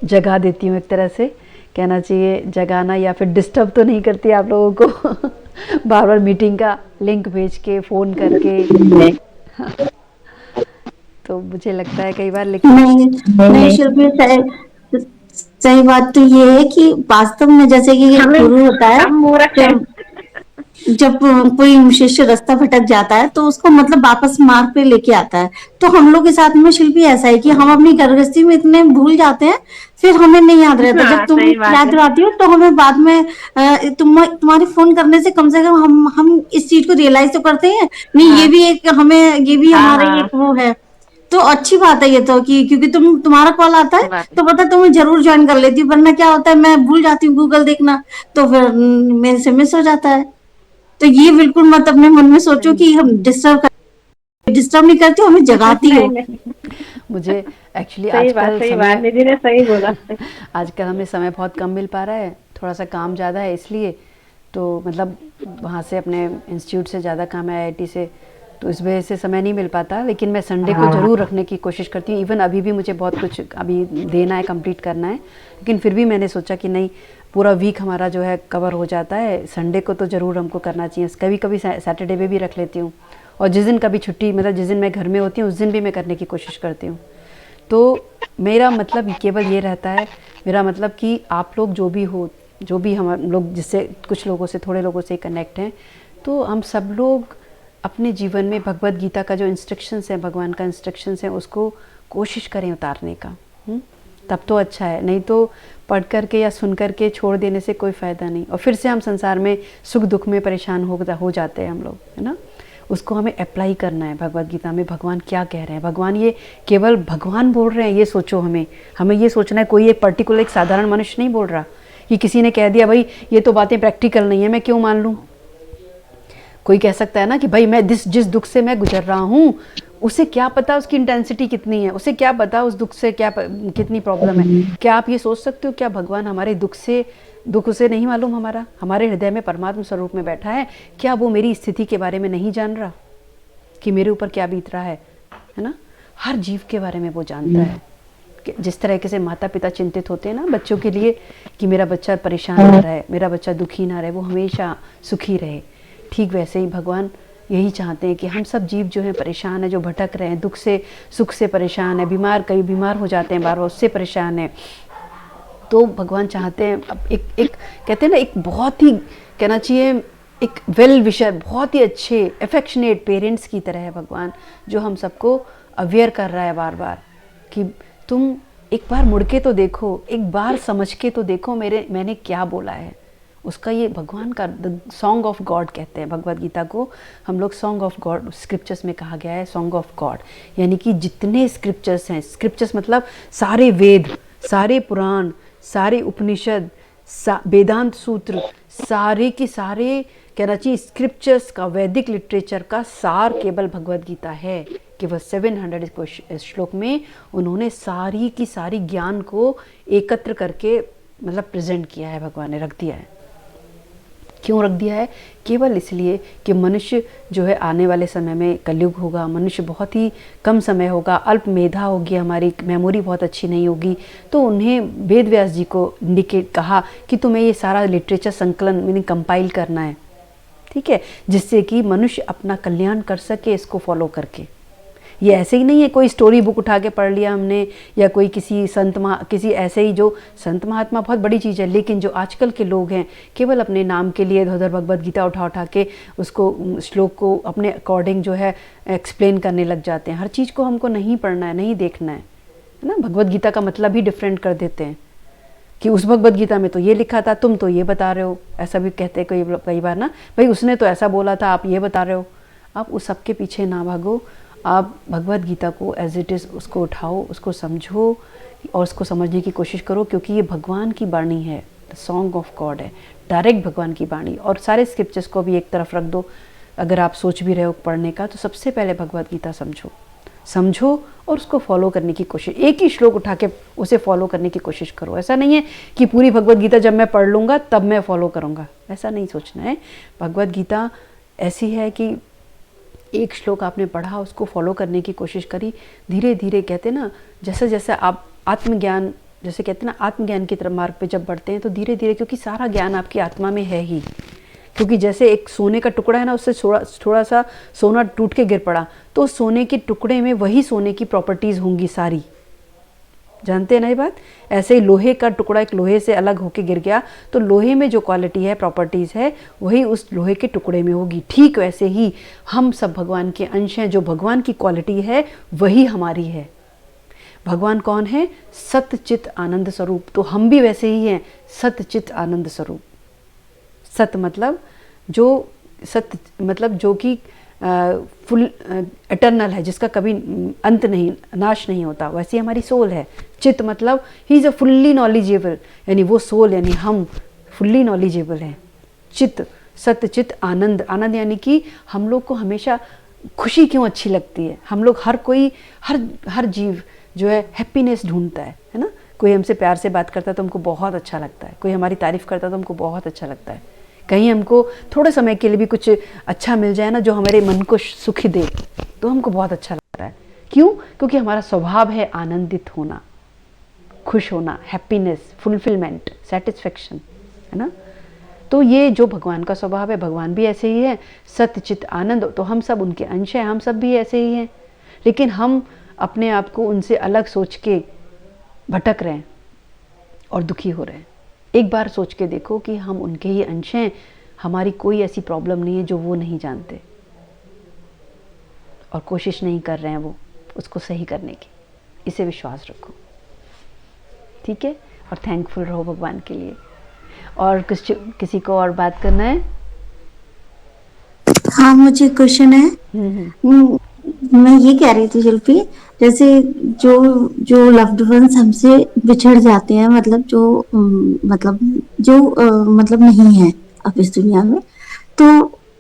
जगा देती हूँ, एक तरह से कहना चाहिए जगाना, या फिर डिस्टर्ब तो नहीं करती आप लोगों को बार बार मीटिंग का लिंक भेज के, फ़ोन करके। तो मुझे लगता है कई बार, लेकिन नहीं नहीं शिल्पी, सही बात तो ये है कि वास्तव में जैसे कि हमें गुरु होता है, हम मूर्ख हैं। जब जब कोई शिष्य रास्ता भटक जाता है तो उसको मतलब वापस मार्ग पे लेके आता है। तो हम लोग के साथ में शिल्पी ऐसा है कि हम अपनी गृहस्थी में इतने भूल जाते हैं, फिर हमें नहीं याद रहता। जब हाँ, तुम सही बात याद है। दिलाती हो तो हमें बाद में तुम्हारे फोन करने से कम हम इस चीज को रियलाइज तो करते हैं, नहीं ये हाँ भी एक हमें, ये भी हाँ हमारा हाँ, एक वो है। तो अच्छी बात है ये तो, कि क्योंकि तुम्हारा कॉल आता है सही बात है। तो पता है तुम्हें जरूर ज्वाइन कर लेती हूँ, वरना क्या होता है मैं भूल जाती हूँ गूगल देखना, तो फिर मेरे से मिस हो जाता है। तो ये बिल्कुल मत अपने मन में सोचो सही कि हम डिस्टर्ब नहीं करती हो, हमें जगाती नहीं हो। नहीं, मुझे एक्चुअली आजकल सही बात, समय निधि ने सही बोला। आजकल हमें समय बहुत कम मिल पा रहा है, थोड़ा सा काम ज़्यादा है इसलिए, तो मतलब वहाँ से अपने इंस्टीट्यूट से ज़्यादा काम है, आईआईटी से, तो इस वजह से समय नहीं मिल पाता। लेकिन मैं संडे को ज़रूर रखने की कोशिश करती हूँ। इवन अभी भी मुझे बहुत कुछ अभी देना है, कंप्लीट करना है, लेकिन फिर भी मैंने सोचा कि नहीं, पूरा वीक हमारा जो है कवर हो जाता है, संडे को तो ज़रूर हमको करना चाहिए। कभी कभी सैटरडे पे भी रख लेती हूँ, और जिस दिन कभी छुट्टी, मतलब जिस दिन मैं घर में होती हूँ उस दिन भी मैं करने की कोशिश करती हूँ। तो मेरा मतलब केवल ये रहता है, मेरा मतलब कि आप लोग जो भी हो, जो भी हम लोग, जिससे कुछ लोगों से, थोड़े लोगों से कनेक्ट हैं, तो हम सब लोग अपने जीवन में भगवत गीता का जो इंस्ट्रक्शंस है, भगवान का इंस्ट्रक्शंस है, उसको कोशिश करें उतारने का। तब तो अच्छा है, नहीं तो पढ़ करके या सुन करके छोड़ देने से कोई फ़ायदा नहीं, और फिर से हम संसार में सुख दुख में परेशान हो जाते हैं हम लोग, है ना। उसको हमें अप्लाई करना है। भगवत गीता में भगवान क्या कह रहे हैं, भगवान ये केवल भगवान बोल रहे हैं ये सोचो, हमें ये सोचना है, कोई एक पर्टिकुलर एक साधारण मनुष्य नहीं बोल रहा कि किसी ने कह दिया भाई ये तो बातें प्रैक्टिकल नहीं है, मैं क्यों मान लूँ। कोई कह सकता है ना कि भाई मैं जिस दुख से मैं गुजर रहा हूँ, उसे क्या पता उसकी इंटेंसिटी कितनी है, उसे क्या पता उस दुख से कितनी प्रॉब्लम है। क्या आप ये सोच सकते हो, क्या भगवान हमारे दुख उसे नहीं मालूम, हमारे हृदय में परमात्मा स्वरूप में बैठा है, क्या वो मेरी स्थिति के बारे में नहीं जान रहा कि मेरे ऊपर क्या बीत रहा है ना। हर जीव के बारे में वो जानता है। जिस तरीके से माता पिता चिंतित होते हैं ना बच्चों के लिए, कि मेरा बच्चा परेशान ना रहे, मेरा बच्चा दुखी ना रहे, वो हमेशा सुखी रहे, ठीक वैसे ही भगवान यही चाहते हैं कि हम सब जीव जो हैं परेशान है, जो भटक रहे हैं, दुख से सुख से परेशान है, कई बीमार हो जाते हैं बार बार, उससे परेशान है। तो भगवान चाहते हैं, अब एक कहते हैं ना, एक बहुत ही कहना चाहिए एक वेल विशर, बहुत ही अच्छे एफेक्शनेट पेरेंट्स की तरह है भगवान, जो हम सबको अवेयर कर रहा है बार बार कि तुम एक बार मुड़ के तो देखो, एक बार समझ के तो देखो मैंने क्या बोला है। उसका ये भगवान का सॉन्ग ऑफ गॉड कहते हैं भगवत गीता को, हम लोग सॉन्ग ऑफ गॉड, स्क्रिप्चर्स में कहा गया है सॉन्ग ऑफ गॉड, यानी कि जितने स्क्रिप्चर्स हैं, स्क्रिप्चर्स मतलब सारे वेद, सारे पुराण, सारे उपनिषद, वेदांत सूत्र, सारे के सारे कहना चाहिए स्क्रिप्चर्स का, वैदिक लिटरेचर का सार केवल भगवत गीता है। केवल 700 श्लोक में उन्होंने सारी की सारी ज्ञान को एकत्र करके मतलब प्रेजेंट किया है, भगवान ने रख दिया है। क्यों रख दिया है? केवल इसलिए कि मनुष्य जो है आने वाले समय में कलयुग होगा, मनुष्य बहुत ही कम समय होगा, अल्प मेधा होगी, हमारी मेमोरी बहुत अच्छी नहीं होगी, तो उन्हें वेद व्यास जी को इंडिकेट कहा कि तुम्हें ये सारा लिटरेचर संकलन मीनिंग कंपाइल करना है, ठीक है, जिससे कि मनुष्य अपना कल्याण कर सके इसको फॉलो करके। ये ऐसे ही नहीं है कोई स्टोरी बुक उठा के पढ़ लिया हमने, या कोई किसी किसी ऐसे ही, जो संत महात्मा बहुत बड़ी चीज़ है, लेकिन जो आजकल के लोग हैं केवल अपने नाम के लिए इधर भगवत गीता उठा के उसको श्लोक को अपने अकॉर्डिंग जो है एक्सप्लेन करने लग जाते हैं। हर चीज़ को हमको नहीं पढ़ना है, नहीं देखना है ना। भगवत गीता का मतलब ही डिफरेंट कर देते हैं कि उस भगवत गीता में तो ये लिखा था, तुम तो ये बता रहे हो, ऐसा भी कहते हैं कई बार ना, भाई उसने तो ऐसा बोला था, आप ये बता रहे हो। आप उस सब के पीछे ना भागो, आप भगवत गीता को एज इट इज़ उसको उठाओ, उसको समझो और उसको समझने की कोशिश करो, क्योंकि ये भगवान की वाणी है, द सॉन्ग ऑफ गॉड है, डायरेक्ट भगवान की वाणी। और सारे स्क्रिप्चर्स को भी एक तरफ रख दो, अगर आप सोच भी रहे हो पढ़ने का, तो सबसे पहले भगवत गीता समझो और उसको फॉलो करने की कोशिश, एक ही श्लोक उठा के उसे फॉलो करने की कोशिश करो। ऐसा नहीं है कि पूरी भगवत गीता जब मैं पढ़ लूँगा तब मैं फॉलो करूँगा, ऐसा नहीं सोचना है। भगवत गीता ऐसी है कि एक श्लोक आपने पढ़ा, उसको फॉलो करने की कोशिश करी, धीरे धीरे कहते ना, जैसे जैसे आप आत्मज्ञान, जैसे कहते हैं ना, आत्मज्ञान की तरफ मार्ग पे जब बढ़ते हैं तो धीरे धीरे, क्योंकि सारा ज्ञान आपकी आत्मा में है ही, क्योंकि जैसे एक सोने का टुकड़ा है ना, उससे थोड़ा सा सोना टूट के गिर पड़ा, तो सोने के टुकड़े में वही सोने की प्रॉपर्टीज़ होंगी सारी, जानते हैं ना ये बात। ऐसे ही लोहे का टुकड़ा एक लोहे से अलग होके गिर गया, तो लोहे में जो क्वालिटी है, प्रॉपर्टीज़ है, वही उस लोहे के टुकड़े में होगी। ठीक वैसे ही हम सब भगवान के अंश हैं, जो भगवान की क्वालिटी है वही हमारी है। भगवान कौन है? सत्य चित आनंद स्वरूप। तो हम भी वैसे ही हैं, सत्य चित आनंद स्वरूप। सत्य मतलब जो, सत्य मतलब जो कि फुल एटर्नल है, जिसका कभी अंत नहीं, नाश नहीं होता, वैसी हमारी सोल है। चित मतलब he is a fully knowledgeable, यानी वो सोल, यानी हम फुल्ली नॉलेजेबल हैं। चित, सत्य चित आनंद, आनंद यानी कि हम लोग को हमेशा खुशी क्यों अच्छी लगती है। हम लोग हर कोई, हर जीव जो है हैप्पीनेस ढूंढता है ना। कोई हमसे प्यार से बात करता है तो हमको बहुत अच्छा लगता है, कोई हमारी तारीफ़ करता है तो हमको बहुत अच्छा लगता है। कहीं हमको थोड़े समय के लिए भी कुछ अच्छा मिल जाए ना, जो हमारे मन को सुखी दे, तो हमको बहुत अच्छा लगता है। क्यों? क्योंकि हमारा स्वभाव है आनंदित होना, खुश होना, हैप्पीनेस, फुलफिलमेंट, सेटिस्फेक्शन, है ना। तो ये जो भगवान का स्वभाव है, भगवान भी ऐसे ही है, सत्य चित आनंद। तो हम सब उनके अंश हैं, हम सब भी ऐसे ही हैं, लेकिन हम अपने आप को उनसे अलग सोच के भटक रहे हैं और दुखी हो रहे हैं। एक बार सोच के देखो कि हम उनके ही अंश हैं, हमारी कोई ऐसी प्रॉब्लम नहीं है जो वो नहीं जानते, और कोशिश नहीं कर रहे हैं वो उसको सही करने की। इसे विश्वास रखो, ठीक है, और थैंकफुल रहो भगवान के लिए। और किसी को और बात करना है? हाँ, मुझे क्वेश्चन है। मैं ये कह रही थी शिल्पी, जैसे जो जो लव्ड वंस हमसे बिछड़ जाते हैं, मतलब जो मतलब नहीं है अब इस दुनिया में, तो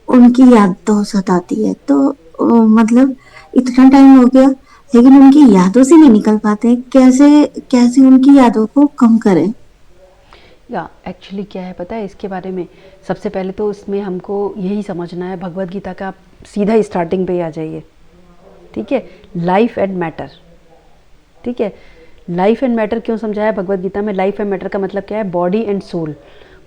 उनकी याद तो सताती है। तो मतलब इतना टाइम हो गया लेकिन उनकी यादों से नहीं निकल पाते, कैसे कैसे उनकी यादों को कम करें? या एक्चुअली क्या है पता है इसके बारे में? सबसे पहले तो इसमें हमको यही समझना है, भगवद गीता का आप सीधा ही स्टार्टिंग पे ही आ जाइए, ठीक है। लाइफ एंड मैटर, ठीक है। लाइफ एंड मैटर क्यों समझाया भगवद गीता में? लाइफ एंड मैटर का मतलब क्या है? Body and soul.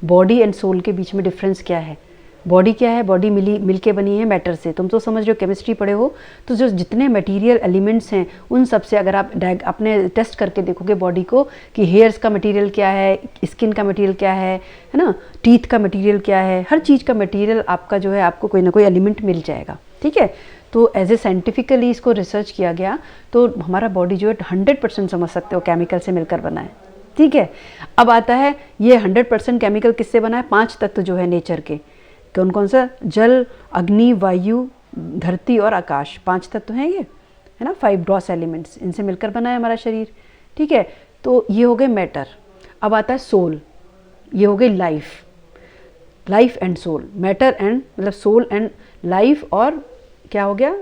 Body and soul के बीच में डिफरेंस क्या है? बॉडी क्या है? बॉडी मिलके बनी है मैटर से। तुम तो समझ रहे हो, केमिस्ट्री पढ़े हो, तो जो जितने मटेरियल एलिमेंट्स हैं उन सब से अगर आप अपने टेस्ट करके देखोगे बॉडी को कि हेयर्स का मटेरियल क्या है, स्किन का मटेरियल क्या है ना, टीथ का मटेरियल क्या है, हर चीज़ का मटेरियल आपका जो है, आपको कोई ना कोई एलिमेंट मिल जाएगा, ठीक है। तो एज ए साइंटिफिकली इसको रिसर्च किया गया, तो हमारा बॉडी जो है 100% समझ सकते हो केमिकल से मिलकर बना है, ठीक है। अब आता है ये 100% केमिकल किससे बना है? 5 तत्व जो है नेचर के, कौन कौन सा? जल, अग्नि, वायु, धरती और आकाश, 5 तत्व हैं ये, है ना, 5 ग्रॉस एलिमेंट्स, इनसे मिलकर बना है हमारा शरीर, ठीक है। तो ये हो गए मैटर। अब आता है सोल, ये हो गई life, life and soul, matter and मतलब सोल एंड लाइफ, और क्या हो गया?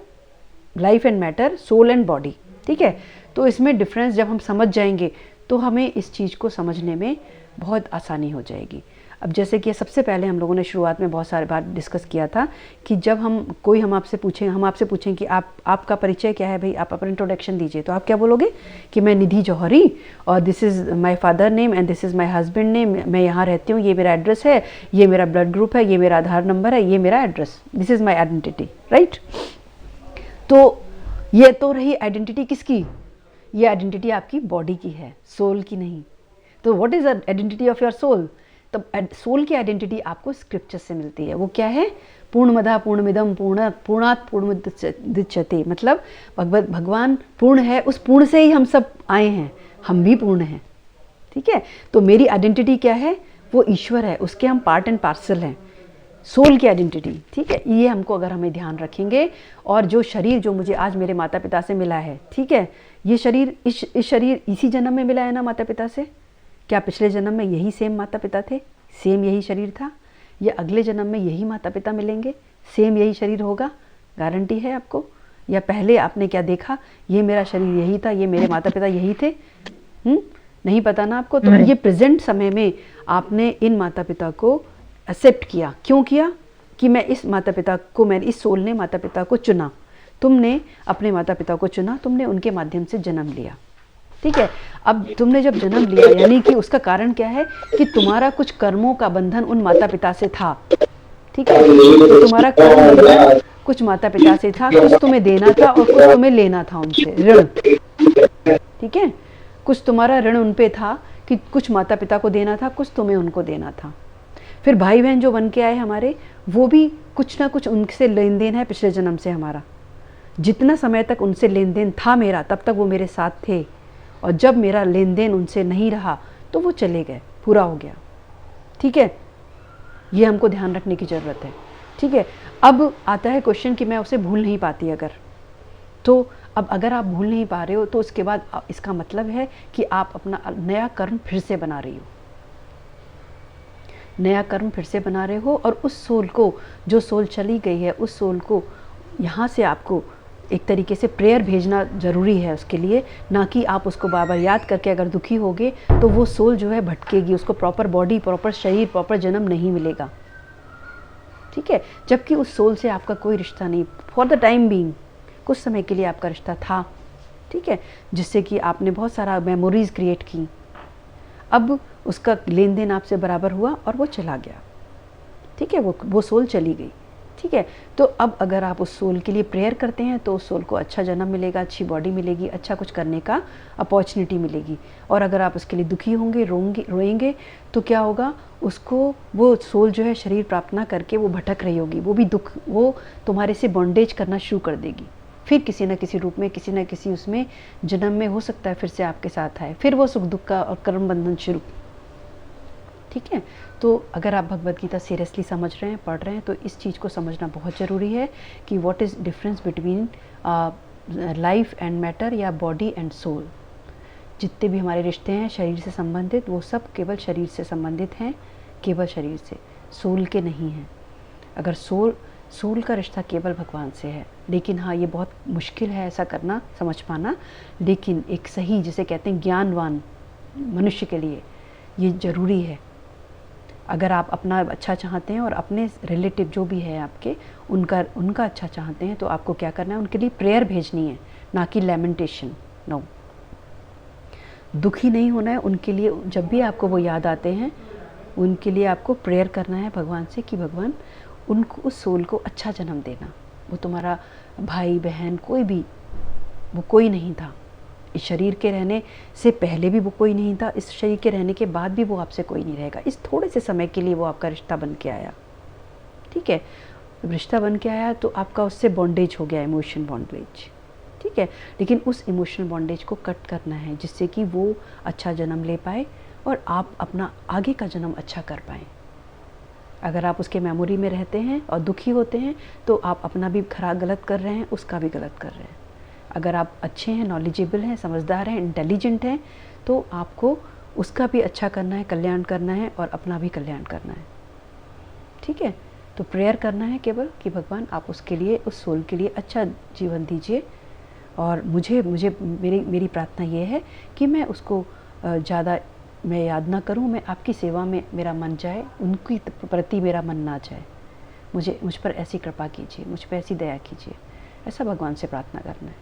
Life and matter, soul and body, ठीक है। तो इसमें डिफरेंस जब हम समझ जाएंगे तो हमें इस चीज़ को समझने में बहुत आसानी हो जाएगी। अब जैसे कि सबसे पहले हम लोगों ने शुरुआत में बहुत सारे बार डिस्कस किया था कि जब हम आपसे पूछें कि आपका परिचय क्या है भाई, आप अपना इंट्रोडक्शन दीजिए, तो आप क्या बोलोगे कि मैं निधि जौहरी, और this is my father name and this is my husband name, मैं यहाँ रहती हूँ, ये मेरा एड्रेस है, ये मेरा ब्लड ग्रुप है, ये मेरा आधार नंबर है, ये मेरा address, this is my identity, right. तो ये तो रही आइडेंटिटी किसकी? ये आइडेंटिटी आपकी बॉडी की है, सोल की नहीं। तो what is the identity of your soul? तो सोल की आइडेंटिटी आपको स्क्रिप्चर से मिलती है। वो क्या है? पूर्णमदः पूर्णमिदं पूर्णात् पूर्णमुदच्यते, मतलब भगवान पूर्ण है, उस पूर्ण से ही हम सब आए हैं, हम भी पूर्ण हैं, ठीक है। तो मेरी आइडेंटिटी क्या है? वो ईश्वर है, उसके हम पार्ट एंड पार्सल हैं, सोल की आइडेंटिटी, ठीक है। ये हमको अगर हमें ध्यान रखेंगे, और जो शरीर जो मुझे आज मेरे माता पिता से मिला है, ठीक है, ये शरीर इस शरीर इसी जन्म में मिला है ना माता पिता से? क्या पिछले जन्म में यही सेम माता पिता थे, सेम यही शरीर था? या अगले जन्म में यही माता पिता मिलेंगे, सेम यही शरीर होगा? गारंटी है आपको? या पहले आपने क्या देखा, ये मेरा शरीर यही था, ये मेरे माता पिता यही थे? नहीं पता ना आपको। तो ये प्रेजेंट समय में आपने इन माता पिता को एक्सेप्ट किया, क्यों किया? कि मैं इस माता पिता को, मैं इस सोल ने माता पिता को चुना, तुमने अपने माता पिता को चुना, तुमने उनके माध्यम से जन्म लिया, ठीक है। अब तुमने जब जन्म लिया यानी कि उसका कारण क्या है कि तुम्हारा कुछ कर्मों का बंधन उन माता पिता से था, ठीक है। तो तुम्हारा कर्म बंधन कुछ माता पिता से था, कुछ तुम्हें देना था और कुछ तुम्हें लेना था उनसे, ऋण, ठीक है। कुछ तुम्हारा ऋण उन पे था कि कुछ माता पिता को देना था, कुछ तुम्हें उनको देना था। फिर भाई बहन जो बन के आए हमारे, वो भी कुछ ना कुछ उनसे लेन देन है पिछले जन्म से हमारा। जितना समय तक उनसे लेन देन था मेरा, तब तक वो मेरे साथ थे, और जब मेरा लेन देन उनसे नहीं रहा तो वो चले गए, पूरा हो गया, ठीक है। ये हमको ध्यान रखने की ज़रूरत है, ठीक है। अब आता है क्वेश्चन कि मैं उसे भूल नहीं पाती अगर, तो अब अगर आप भूल नहीं पा रहे हो तो उसके बाद इसका मतलब है कि आप अपना नया कर्म फिर से बना रही हो, नया कर्म फिर से बना रहे हो, और उस सोल को, जो सोल चली गई है, उस सोल को यहाँ से आपको एक तरीके से प्रेयर भेजना ज़रूरी है उसके लिए, ना कि आप उसको बार बार याद करके अगर दुखी होगे तो वो सोल जो है भटकेगी, उसको प्रॉपर बॉडी, प्रॉपर शरीर, प्रॉपर जन्म नहीं मिलेगा, ठीक है। जबकि उस सोल से आपका कोई रिश्ता नहीं, फॉर द टाइम बीइंग, कुछ समय के लिए आपका रिश्ता था, ठीक है, जिससे कि आपने बहुत सारा मेमोरीज क्रिएट की। अब उसका लेन देन आपसे बराबर हुआ और वो चला गया, ठीक है, वो सोल चली गई, ठीक है। तो अब अगर आप उस सोल के लिए प्रेयर करते हैं तो उस सोल को अच्छा जन्म मिलेगा, अच्छी बॉडी मिलेगी, अच्छा कुछ करने का अपॉर्चुनिटी मिलेगी। और अगर आप उसके लिए दुखी होंगे, रोएंगे, तो क्या होगा, उसको वो सोल जो है शरीर प्राप्त ना करके वो भटक रही होगी, वो भी दुख, वो तुम्हारे से बॉन्डेज करना शुरू कर देगी, फिर किसी न किसी रूप में, किसी न किसी उसमें जन्म में हो सकता है फिर से आपके साथ आए, फिर वो सुख दुख का और कर्म बंधन शुरू, ठीक है। तो अगर आप भगवद गीता सीरियसली समझ रहे हैं, पढ़ रहे हैं, तो इस चीज़ को समझना बहुत ज़रूरी है कि what is difference between life and matter या बॉडी एंड सोल। जितने भी हमारे रिश्ते हैं शरीर से संबंधित, वो सब केवल शरीर से संबंधित हैं, केवल शरीर से, सोल के नहीं हैं। अगर सोल का रिश्ता केवल भगवान से है, लेकिन हाँ ये बहुत मुश्किल है ऐसा करना, समझ पाना, लेकिन एक सही, जिसे कहते हैं ज्ञानवान मनुष्य के लिए ये ज़रूरी है। अगर आप अपना अच्छा चाहते हैं और अपने रिलेटिव जो भी है आपके, उनका अच्छा चाहते हैं, तो आपको क्या करना है, उनके लिए प्रेयर भेजनी है, ना कि लेमेंटेशन। नो, दुखी नहीं होना है उनके लिए। जब भी आपको वो याद आते हैं, उनके लिए आपको प्रेयर करना है भगवान से कि भगवान उनको, उस सोल को अच्छा जन्म देना। वो तुम्हारा भाई बहन कोई भी, वो कोई नहीं था, इस शरीर के रहने से पहले भी वो कोई नहीं था, इस शरीर के रहने के बाद भी वो आपसे कोई नहीं रहेगा। इस थोड़े से समय के लिए वो आपका रिश्ता बन के आया, ठीक है। रिश्ता बन के आया तो आपका उससे बॉन्डेज हो गया, इमोशन बॉन्डेज, ठीक है। लेकिन उस इमोशनल बॉन्डेज को कट करना है, जिससे कि वो अच्छा जन्म ले पाए और आप अपना आगे का जन्म अच्छा कर पाएँ। अगर आप उसके मेमोरी में रहते हैं और दुखी होते हैं, तो आप अपना भी गलत कर रहे हैं, उसका भी गलत कर रहे हैं। अगर आप अच्छे हैं, नॉलेजेबल हैं, समझदार हैं, इंटेलिजेंट हैं, तो आपको उसका भी अच्छा करना है, कल्याण करना है, और अपना भी कल्याण करना है, ठीक है। तो प्रेयर करना है केवल कि भगवान आप उसके लिए, उस सोल के लिए अच्छा जीवन दीजिए। और मेरी प्रार्थना ये है कि मैं उसको ज़्यादा मैं याद ना करूं, मैं आपकी सेवा में मेरा मन जाए, उनकी प्रति मेरा मन ना जाए। मुझ पर ऐसी कृपा कीजिए, मुझ पर ऐसी दया कीजिए, ऐसा भगवान से प्रार्थना करना है,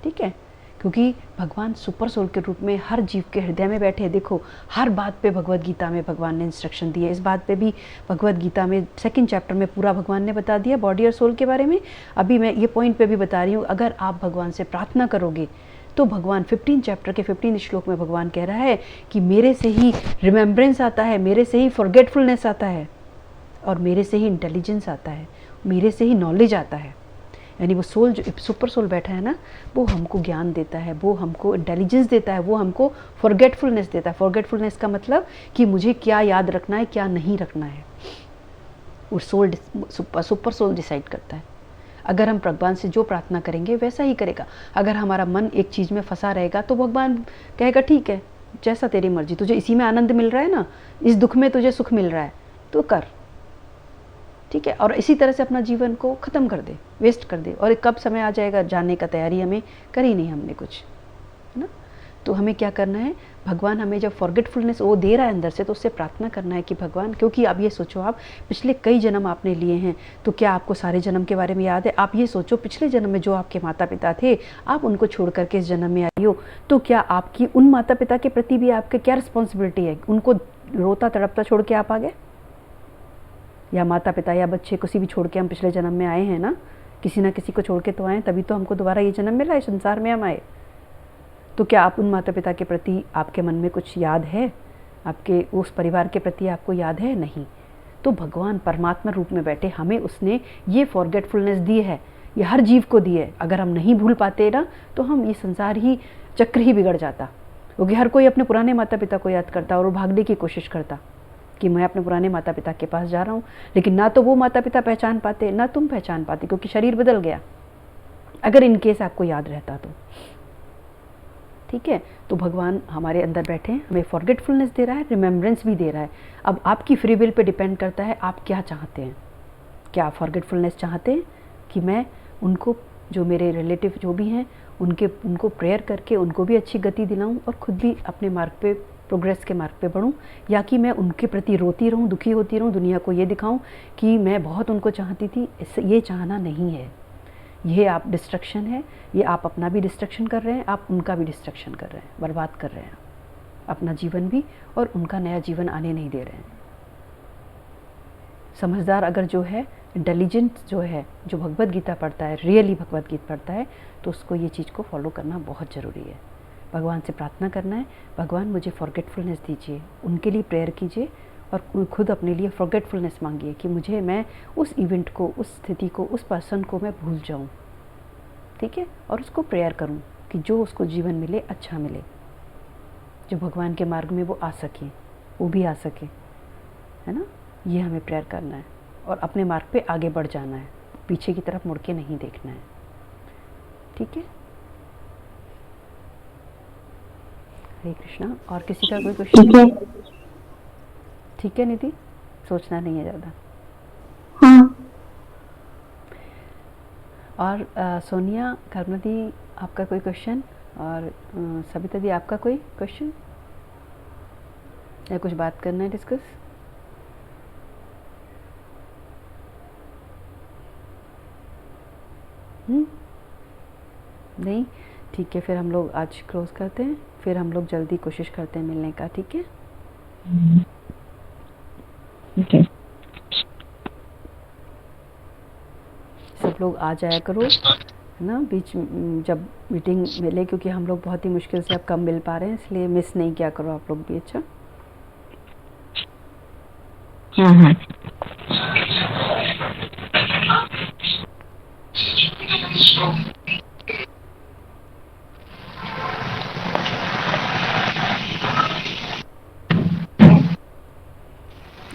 ठीक है। क्योंकि भगवान सुपर सोल के रूप में हर जीव के हृदय में बैठे हैं। देखो, हर बात पे भगवद गीता में भगवान ने इंस्ट्रक्शन दिए। इस बात पे भी भगवद गीता में 2nd चैप्टर में पूरा भगवान ने बता दिया बॉडी और सोल के बारे में। अभी मैं ये पॉइंट पे भी बता रही हूँ, अगर आप भगवान से प्रार्थना करोगे तो भगवान 15 चैप्टर के 15 श्लोक में भगवान कह रहा है कि मेरे से ही रिमेम्बरेंस आता है, मेरे से ही फॉरगेटफुलनेस आता है, और मेरे से ही इंटेलिजेंस आता है, मेरे से ही नॉलेज आता है। यानी वो सोल जो सुपर सोल बैठा है ना, वो हमको ज्ञान देता है, वो हमको इंटेलिजेंस देता है, वो हमको फॉरगेटफुलनेस देता है। फॉरगेटफुलनेस का मतलब कि मुझे क्या याद रखना है, क्या नहीं रखना है, वो सोल, सुपर सोल डिसाइड करता है। अगर हम भगवान से जो प्रार्थना करेंगे वैसा ही करेगा। अगर हमारा मन एक चीज़ में फंसा रहेगा तो भगवान कहेगा ठीक है, जैसा तेरी मर्जी, तुझे इसी में आनंद मिल रहा है ना, इस दुख में तुझे सुख मिल रहा है तो कर, ठीक है। और इसी तरह से अपना जीवन को ख़त्म कर दे, वेस्ट कर दे, और कब समय आ जाएगा जाने का तैयारी हमें करी नहीं हमने कुछ, है ना। तो हमें क्या करना है, भगवान हमें जब फॉरगेटफुलनेस वो दे रहा है अंदर से, तो उससे प्रार्थना करना है कि भगवान, क्योंकि अब ये सोचो आप पिछले कई जन्म आपने लिए हैं, तो क्या आपको सारे जन्म के बारे में याद है? आप ये सोचो पिछले जन्म में जो आपके माता पिता थे, आप उनको छोड़ करके इस जन्म में आई हो, तो क्या आपकी उन माता पिता के प्रति भी आपके क्या रिस्पॉन्सिबिलिटी है? उनको रोता तड़पता छोड़ के आप आ गए, या माता पिता या बच्चे किसी भी छोड़ के हम पिछले जन्म में आए हैं ना, किसी ना किसी को छोड़ के तो आए, तभी तो हमको दोबारा ये जन्म मिला है, संसार में हम आए। तो क्या आप उन माता पिता के प्रति आपके मन में कुछ याद है? आपके उस परिवार के प्रति आपको याद है? नहीं। तो भगवान परमात्मा रूप में बैठे हमें उसने ये फॉरगेटफुलनेस दी है, ये हर जीव को दी है। अगर हम नहीं भूल पाते ना, तो हम ये संसार ही चक्र ही बिगड़ जाता, क्योंकि हर कोई अपने पुराने माता पिता को याद करता और वो भागने की कोशिश करता कि मैं अपने पुराने माता पिता के पास जा रहा हूँ, लेकिन ना तो वो माता पिता पहचान पाते, ना तुम पहचान पाते, क्योंकि शरीर बदल गया। अगर इन केस आपको याद रहता तो ठीक है। तो भगवान हमारे अंदर बैठे हैं, हमें फॉरगेटफुलनेस दे रहा है, रिमेम्बरेंस भी दे रहा है। अब आपकी फ्री विल पे डिपेंड करता है आप क्या चाहते हैं। क्या आप फॉरगेटफुलनेस चाहते हैं कि मैं उनको, जो मेरे रिलेटिव जो भी हैं, उनको प्रेयर करके उनको भी अच्छी गति दिलाऊं और खुद भी अपने मार्ग पे, प्रोग्रेस के मार्ग पे बढ़ूं, या कि मैं उनके प्रति रोती रहूं, दुखी होती रहूं, दुनिया को ये दिखाऊं कि मैं बहुत उनको चाहती थी? ये चाहना नहीं है। ये आप डिस्ट्रक्शन है, ये आप अपना भी डिस्ट्रक्शन कर रहे हैं, आप उनका भी डिस्ट्रक्शन कर रहे हैं, बर्बाद कर रहे हैं अपना जीवन भी, और उनका नया जीवन आने नहीं दे रहे हैं। समझदार अगर जो है, इंटेलिजेंट जो है, जो भगवत गीता पढ़ता है, रियली भगवत गीता पढ़ता है, तो उसको ये चीज़ को फॉलो करना बहुत ज़रूरी है। भगवान से प्रार्थना करना है, भगवान मुझे फॉरगेटफुलनेस दीजिए, उनके लिए प्रेयर कीजिए और खुद अपने लिए फॉरगेटफुलनेस मांगिए कि मुझे, मैं उस इवेंट को, उस स्थिति को, उस पर्सन को मैं भूल जाऊं, ठीक है, और उसको प्रेयर करूं कि जो उसको जीवन मिले अच्छा मिले, जो भगवान के मार्ग में वो आ सके, वो भी आ सके, है ना। ये हमें प्रेयर करना है और अपने मार्ग पे आगे बढ़ जाना है, पीछे की तरफ मुड़ के नहीं देखना है, ठीक है। हरे कृष्णा। और किसी का कोई क्वेश्चन? ठीक है निधि, सोचना नहीं है ज़्यादा। हाँ। और सोनिया, कर्मला दी, आपका कोई क्वेश्चन? और सबिता दी, आपका कोई क्वेश्चन या कुछ बात करना है, डिस्कस? नहीं, ठीक है। फिर हम लोग आज क्लोज करते हैं, फिर हम लोग जल्दी कोशिश करते हैं मिलने का, ठीक है। Okay. सब लोग आ जाया करो, है ना, बीच जब मीटिंग मिले, क्योंकि हम लोग बहुत ही मुश्किल से अब कम मिल पा रहे हैं, इसलिए मिस नहीं किया करो आप लोग भी। अच्छा, हाँ।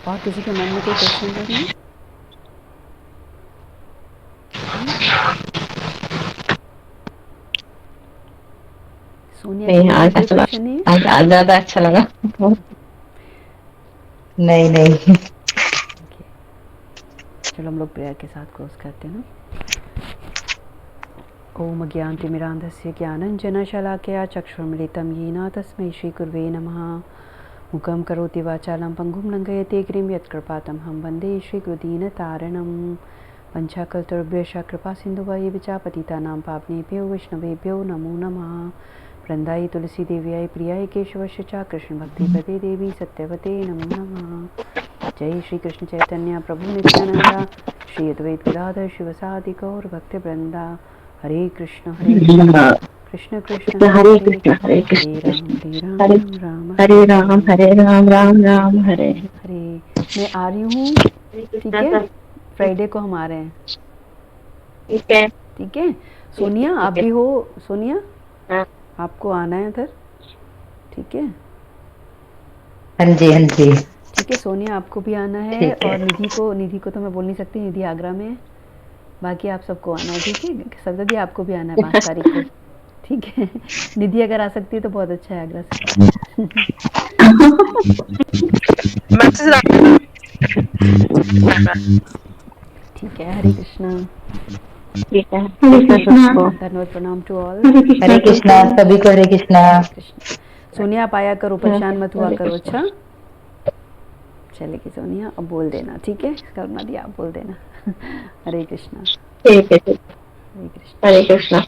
और किसी के मन में कोई क्वेश्चन नहीं? सोनिया, नहीं, आज अच्छा क्वेश्चन नहीं है? आज ज़्यादा अच्छा लगा। नहीं। चलो हम लोग प्रेयर के साथ क्लोज करते हैं ना। ओम अज्ञानतिमिरान्धस्य ज्ञानञ्जनशलाकया चक्षुर्मिलितं येन तस्मै श्रीगुरुवे नमः। मुखं करोति वाचालं पङ्गुं लङ्घयते गिरिं यत्कृपातमहं वन्दे श्रीगुरुदीनतारिणं। पंचाकल्पतरुभ्यश्च कृपासिन्धुभ्येव च पतितानां पावनेभ्यो वैष्णवेभ्यो नमो नमः। वृन्दायै तुलसी देव्याय प्रियाय केशवस्य च कृष्णभक्तिपदे देवी सत्यवते नमो नमः। जय श्री कृष्ण चैतन्य प्रभु नित्यानंदा, श्री अद्वैत गदाधर शिवसादि गौर भक्तवृंदा। हरे कृष्ण कृष्ण कृष्ण हरे कृष्ण हरे कृष्ण हरे राम राम राम हरे हरे। मैं आ रही हूँ, ठीक है, फ्राइडे को हम आ रहे हैं, ठीक है। सोनिया, आप भी हो? सोनिया, आपको आना है उधर, ठीक है। हाँ जी, ठीक है सोनिया, आपको भी आना है। और निधि को तो मैं बोल नहीं सकती, निधि आगरा में है, बाकी आप सबको आना है, ठीक है। सब्जा दी, आपको भी आना है 5 तारीख को, ठीक है। निधि अगर आ सकती है तो बहुत अच्छा है आगरा से। ठीक है, हरे कृष्णा। ठीक है, हरे कृष्णा। धन्यवाद, प्रणाम टू ऑल। हरे कृष्णा, सभी को हरे कृष्णा। सोनिया आप आया करो, परेशान मत हुआ करो। अच्छा चलेगी सोनिया, अब बोल देना, ठीक है? करुणा दी आप बोल देना। हरे कृष्णा। ठीक है, ठीक है। हरे कृष्णा। हरे कृष्णा।